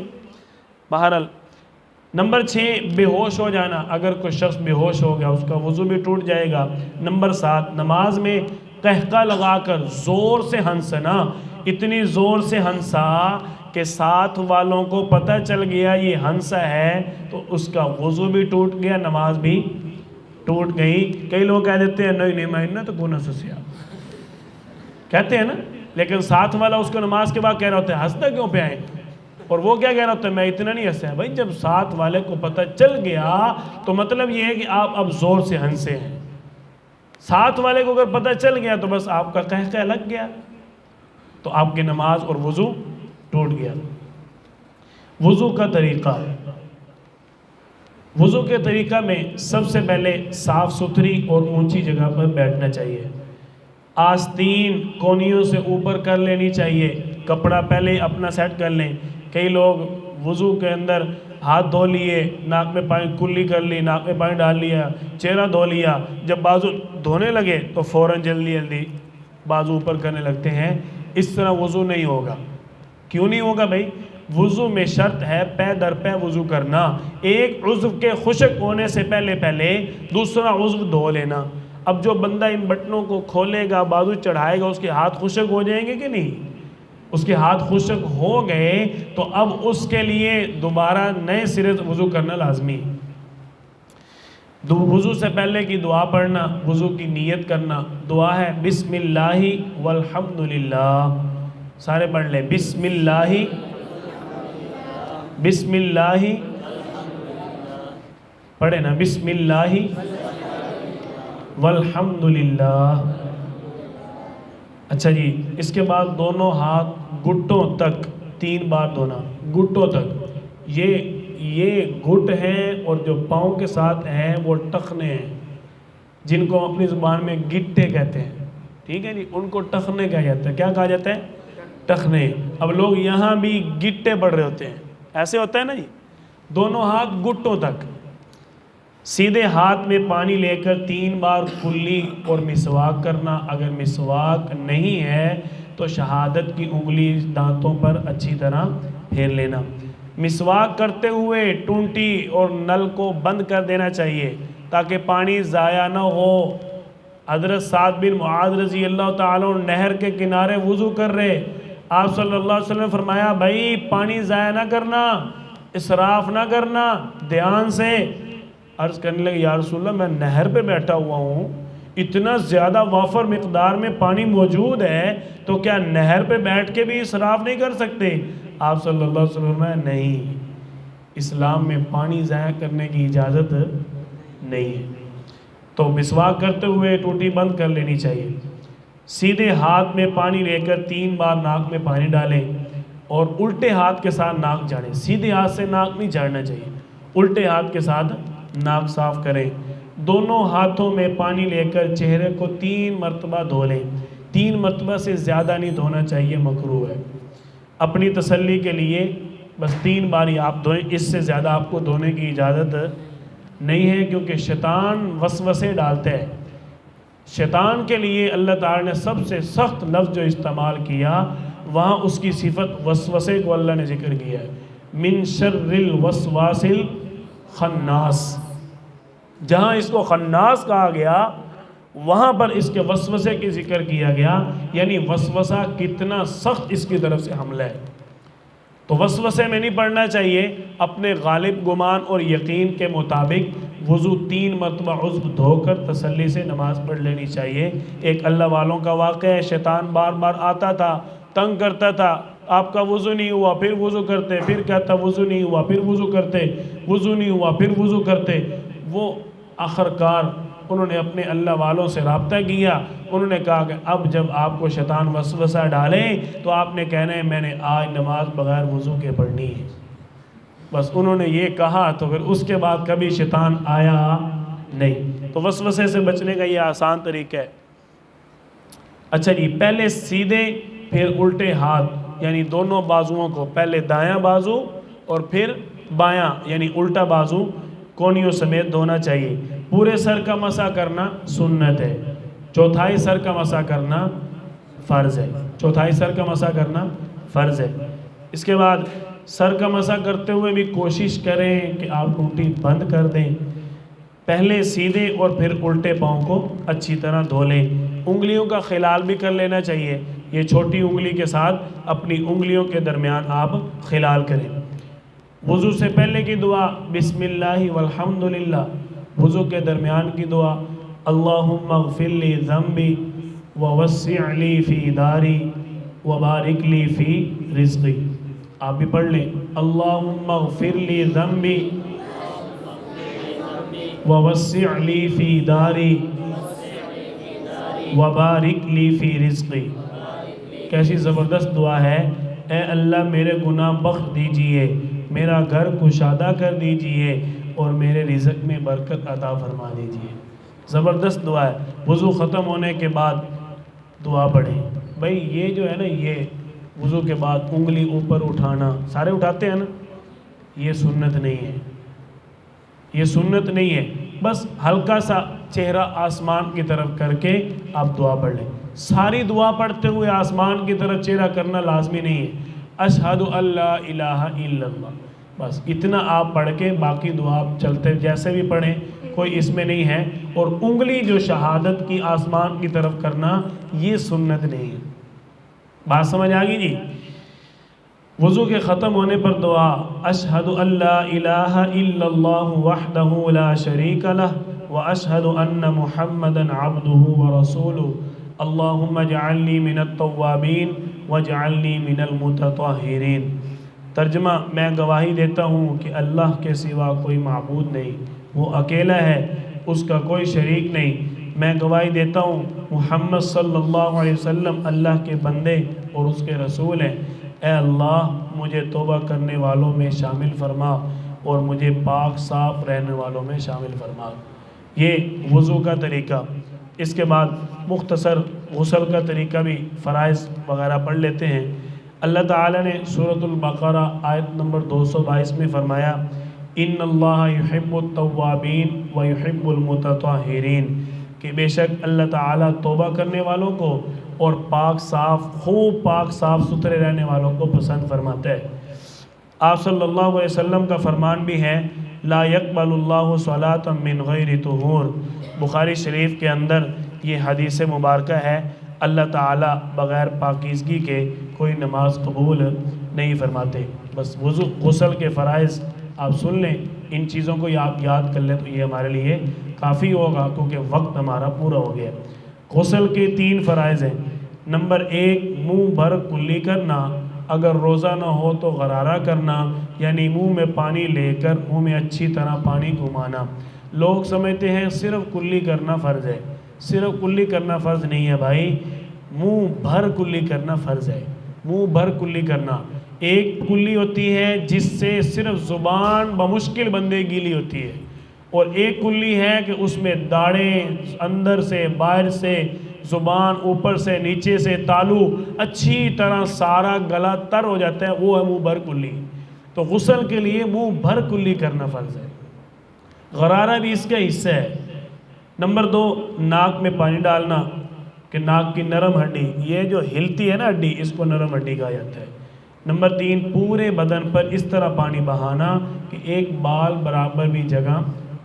بہرحال نمبر 6 بے ہوش ہو جانا. اگر کوئی شخص بے ہوش ہو گیا اس کا وضو بھی ٹوٹ جائے گا. نمبر 7 نماز میں قہقہ لگا کر زور سے ہنسنا. اتنی زور سے ہنسا کہ ساتھ والوں کو پتہ چل گیا یہ ہنسا ہے تو اس کا وضو بھی ٹوٹ گیا، نماز بھی ٹوٹ گئی. کئی لوگ کہہ دیتے ہیں نہیں میں تو گناہ سسیا کہتے ہیں نا، لیکن ساتھ والا اس کو نماز کے بعد کہہ رہا ہوتا ہے ہنستا کیوں پہ آئے، اور وہ کیا کہہ رہا ہوتا ہے میں اتنا نہیں ہنسا. بھائی جب ساتھ والے کو پتہ چل گیا تو مطلب یہ ہے کہ آپ اب زور سے ہنسے ہیں. ساتھ والے کو اگر پتہ چل گیا تو بس آپ کا قہقہ لگ گیا تو آپ کی نماز اور وضو ٹوٹ گیا. وضو کا طریقہ، وضو کے طریقہ میں سب سے پہلے صاف ستھری اور اونچی جگہ پر بیٹھنا چاہیے. آستین کونیوں سے اوپر کر لینی چاہیے. کپڑا پہلے اپنا سیٹ کر لیں. کئی لوگ وضو کے اندر ہاتھ دھو لیے، ناک میں پانی کلی کر لی، ناک میں پانی ڈال لیا، چہرہ دھو لیا، جب بازو دھونے لگے تو فوراً جلدی بازو اوپر کرنے لگتے ہیں. اس طرح وضو نہیں ہوگا. کیوں نہیں ہوگا بھائی؟ وضو میں شرط ہے پے در پے وضو کرنا. ایک عضو کے خشک ہونے سے پہلے دوسرا عضو دھو لینا. اب جو بندہ ان بٹنوں کو کھولے گا بازو چڑھائے گا اس کے ہاتھ خشک ہو جائیں گے کہ نہیں؟ اس کے ہاتھ خشک ہو گئے تو اب اس کے لیے دوبارہ نئے سرے سے وضو کرنا لازمی. وضو سے پہلے کی دعا پڑھنا، وضو کی نیت کرنا. دعا ہے بسم اللہ والحمدللہ. سارے پڑھ لیں بسم اللہ بسم اللہ پڑھے نا بسم اللہ والحمدللہ اچھا جی، اس کے بعد دونوں ہاتھ گھٹوں تک 3 بار دھونا، گھٹوں تک۔ یہ گھٹ ہیں اور جو پاؤں کے ساتھ ہیں وہ ٹخنے ہیں، جن کو اپنی زبان میں گٹے کہتے ہیں، ٹھیک ہے جی، ان کو ٹخنے کہا جاتا ہے۔ کیا کہا جاتا ہے؟ ٹخنے۔ اب لوگ یہاں بھی گٹے پڑھ رہے ہوتے ہیں، ایسے ہوتا ہے نا جی، دونوں ہاتھ گھٹوں تک۔ سیدھے ہاتھ میں پانی لے کر 3 بار کلی اور مسواک کرنا، اگر مسواک نہیں ہے تو شہادت کی انگلی دانتوں پر اچھی طرح پھیر لینا۔ مسواک کرتے ہوئے ٹونٹی اور نل کو بند کر دینا چاہیے تاکہ پانی ضائع نہ ہو۔ حضرت سعد بن معاذ رضی اللہ تعالیٰ عنہ نہر کے کنارے وضو کر رہے، آپ صلی اللہ علیہ وسلم نے فرمایا بھائی پانی ضائع نہ کرنا، اسراف نہ کرنا، دھیان سے۔ عرض کرنے لگے یا رسول اللہ میں نہر پہ بیٹھا ہوا ہوں، اتنا زیادہ وافر مقدار میں پانی موجود ہے تو کیا نہر پہ بیٹھ کے بھی اسراف نہیں کر سکتے؟ آپ صلی اللہ علیہ وسلم نے نہیں، اسلام میں پانی ضائع کرنے کی اجازت نہیں ہے۔ تو مسواک کرتے ہوئے ٹوٹی بند کر لینی چاہیے۔ سیدھے ہاتھ میں پانی لے کر 3 بار ناک میں پانی ڈالیں اور الٹے ہاتھ کے ساتھ ناک جھاڑیں۔ سیدھے ہاتھ سے ناک نہیں جھاڑنا چاہیے، الٹے ہاتھ کے ساتھ ناک صاف کریں۔ دونوں ہاتھوں میں پانی لے کر چہرے کو 3 مرتبہ دھو لیں۔ 3 مرتبہ سے زیادہ نہیں دھونا چاہیے، مکروہ ہے۔ اپنی تسلی کے لیے بس 3 بار ہی آپ دھوئیں، اس سے زیادہ آپ کو دھونے کی اجازت نہیں ہے، کیونکہ شیطان وسوسے ڈالتے ہیں۔ شیطان کے لیے اللہ تعالیٰ نے سب سے سخت لفظ جو استعمال کیا وہاں اس کی صفت وسوسے کو اللہ نے ذکر کیا ہے، من شر الوسواس الخناس۔ جہاں اس کو خناس کہا گیا وہاں پر اس کے وسوسے کی ذکر کیا گیا، یعنی وسوسہ کتنا سخت اس کی طرف سے حملہ ہے۔ تو وسوسے میں نہیں پڑھنا چاہیے، اپنے غالب گمان اور یقین کے مطابق وضو 3 مرتبہ عضو دھو کر تسلی سے نماز پڑھ لینی چاہیے۔ ایک اللہ والوں کا واقعہ ہے، شیطان بار بار آتا تھا، تنگ کرتا تھا، آپ کا وضو نہیں ہوا پھر وضو کرتے، پھر کہتا وضو نہیں ہوا پھر وضو کرتے، وضو نہیں ہوا پھر وضو کرتے۔ وہ آخر کار انہوں نے اپنے اللہ والوں سے رابطہ کیا، انہوں نے کہا کہ اب جب آپ کو شیطان وسوسہ ڈالے تو آپ نے کہنا ہے میں نے آج نماز بغیر وضو کے پڑھنی ہے۔ بس انہوں نے یہ کہا تو پھر اس کے بعد کبھی شیطان آیا نہیں۔ تو وسوسے سے بچنے کا یہ آسان طریقہ ہے۔ اچھا جی، پہلے سیدھے پھر الٹے ہاتھ، یعنی دونوں بازوؤں کو پہلے دایاں بازو اور پھر بایاں یعنی الٹا بازو کونیوں سمیت دھونا چاہیے۔ پورے سر کا مسح کرنا سنت ہے، چوتھائی سر کا مسح کرنا فرض ہے، چوتھائی سر کا مسح کرنا فرض ہے۔ اس کے بعد سر کا مسح کرتے ہوئے بھی کوشش کریں کہ آپ ٹوٹی بند کر دیں۔ پہلے سیدھے اور پھر الٹے پاؤں کو اچھی طرح دھو لیں۔ انگلیوں کا خلال بھی کر لینا چاہیے، یہ چھوٹی انگلی کے ساتھ اپنی انگلیوں کے درمیان آپ خلال کریں۔ وضو سے پہلے کی دعا بسم اللہ والحمدللہ، وضو کے درمیان کی دعا اللہم اغفر لی ذنبی ووسع لی فی داری وبارک لی فی رزقی۔ آپ بھی پڑھ لیں اللہم اغفر لی ذنبی ووسع لی فی داری وبارک لی فی رزقی۔ کیسی زبردست دعا ہے، اے اللہ میرے گناہ بخش دیجئے، میرا گھر کشادہ کر دیجئے اور میرے رزق میں برکت عطا فرما دیجئے۔ زبردست دعا ہے۔ وضو ختم ہونے کے بعد دعا پڑھیں۔ بھائی یہ جو ہے نا، یہ وضو کے بعد انگلی اوپر اٹھانا، سارے اٹھاتے ہیں نا، یہ سنت نہیں ہے، یہ سنت نہیں ہے۔ بس ہلکا سا چہرہ آسمان کی طرف کر کے آپ دعا پڑھ لیں۔ ساری دعا پڑھتے ہوئے آسمان کی طرف چہرہ کرنا لازمی نہیں ہے۔ اشہد ان لا الہ الا اللہ، بس اتنا آپ پڑھ کے باقی دعا آپ چلتے جیسے بھی پڑھیں، کوئی اس میں نہیں ہے۔ اور انگلی جو شہادت کی آسمان کی طرف کرنا یہ سنت نہیں ہے۔ بات سمجھ آ گئی جی؟ وضو کے ختم ہونے پر دعا اشہد ان لا الہ الا اللہ وحدہ لا شریک لہ واشہد ان محمدا عبدہ ورسولہ اللہم اجعلنی من التوابین واجعلنی من المتطہرین۔ ترجمہ، میں گواہی دیتا ہوں کہ اللہ کے سوا کوئی معبود نہیں، وہ اکیلا ہے، اس کا کوئی شریک نہیں، میں گواہی دیتا ہوں محمد صلی اللہ علیہ وسلم اللہ کے بندے اور اس کے رسول ہیں۔ اے اللہ مجھے توبہ کرنے والوں میں شامل فرما اور مجھے پاک صاف رہنے والوں میں شامل فرما۔ یہ وضو کا طریقہ۔ اس کے بعد مختصر غسل کا طریقہ بھی فرائض وغیرہ پڑھ لیتے ہیں۔ اللہ تعالیٰ نے سورۃ البقرہ آیت نمبر 222 میں فرمایا ان اللہ یحب التوابین و یحب المتطہرین، کہ بے شک اللہ تعالیٰ توبہ کرنے والوں کو اور خوب پاک صاف ستھرے رہنے والوں کو پسند فرماتا ہے۔ آپ صلی اللہ علیہ وسلم کا فرمان بھی ہے لا يقبل اللہ صلاۃ من غیر طہور، بخاری شریف کے اندر یہ حدیث مبارکہ ہے، اللہ تعالیٰ بغیر پاکیزگی کے کوئی نماز قبول نہیں فرماتے۔ بس غسل کے فرائض آپ سن لیں، ان چیزوں کو آپ یاد کر لیں تو یہ ہمارے لیے کافی ہوگا، کیونکہ وقت ہمارا پورا ہو گیا۔ غسل کے 3 فرائض ہیں۔ نمبر 1 منہ بھر کلی کرنا، اگر روزہ نہ ہو تو غرارہ کرنا، یعنی منہ میں پانی لے کر منہ میں اچھی طرح پانی گھمانا۔ لوگ سمجھتے ہیں صرف کلی کرنا فرض ہے، صرف کلی کرنا فرض نہیں ہے بھائی، منہ بھر کلی کرنا فرض ہے۔ منہ بھر کلی کرنا، ایک کلی ہوتی ہے جس سے صرف زبان بمشکل بندے گیلی ہوتی ہے، اور ایک کلی ہے کہ اس میں داڑھیں اندر سے باہر سے، زبان اوپر سے نیچے سے، تالو اچھی طرح سارا گلا تر ہو جاتا ہے، وہ ہے منہ بھر کلی۔ تو غسل کے لیے منہ بھر کلی کرنا فرض ہے۔ غرارہ بھی اس کا حصہ ہے۔ نمبر 2 ناک میں پانی ڈالنا، کہ ناک کی نرم ہڈی، یہ جو ہلتی ہے نا ہڈی، اس کو نرم ہڈی کہا جاتا ہے۔ نمبر 3 پورے بدن پر اس طرح پانی بہانا کہ ایک بال برابر بھی جگہ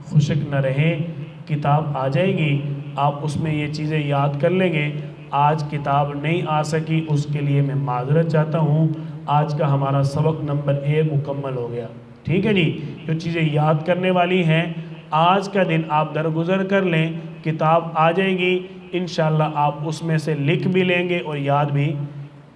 خشک نہ رہے۔ کتاب آ جائے گی، آپ اس میں یہ چیزیں یاد کر لیں گے۔ آج کتاب نہیں آ سکی، اس کے لیے میں معذرت چاہتا ہوں۔ آج کا ہمارا سبق نمبر 1 مکمل ہو گیا، ٹھیک ہے جی۔ جو چیزیں یاد کرنے والی ہیں آج کا دن آپ درگزر کر لیں، کتاب آ جائے گی انشاءاللہ، آپ اس میں سے لکھ بھی لیں گے اور یاد بھی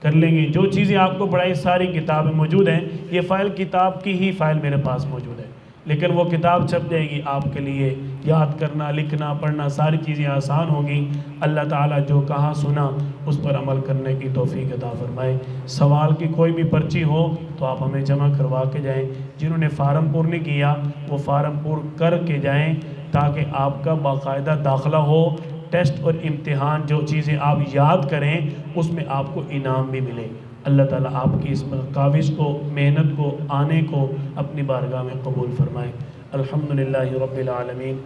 کر لیں گے۔ جو چیزیں آپ کو پڑھائی ساری کتابیں موجود ہیں، یہ فائل کتاب کی ہی فائل میرے پاس موجود ہے، لیکن وہ کتاب چھپ جائے گی، آپ کے لیے یاد کرنا، لکھنا، پڑھنا ساری چیزیں آسان ہوگی۔ اللہ تعالیٰ جو کہاں سنا اس پر عمل کرنے کی توفیق عطا فرمائے۔ سوال کی کوئی بھی پرچی ہو تو آپ ہمیں جمع کروا کے جائیں۔ جنہوں نے فارم پور نہیں کیا وہ فارم پور کر کے جائیں، تاکہ آپ کا باقاعدہ داخلہ ہو۔ ٹیسٹ اور امتحان جو چیزیں آپ یاد کریں اس میں آپ کو انعام بھی ملے۔ اللہ تعالیٰ آپ کی اس کاوش کو، محنت کو، آنے کو اپنی بارگاہ میں قبول فرمائے۔ الحمدللہ رب العالمین۔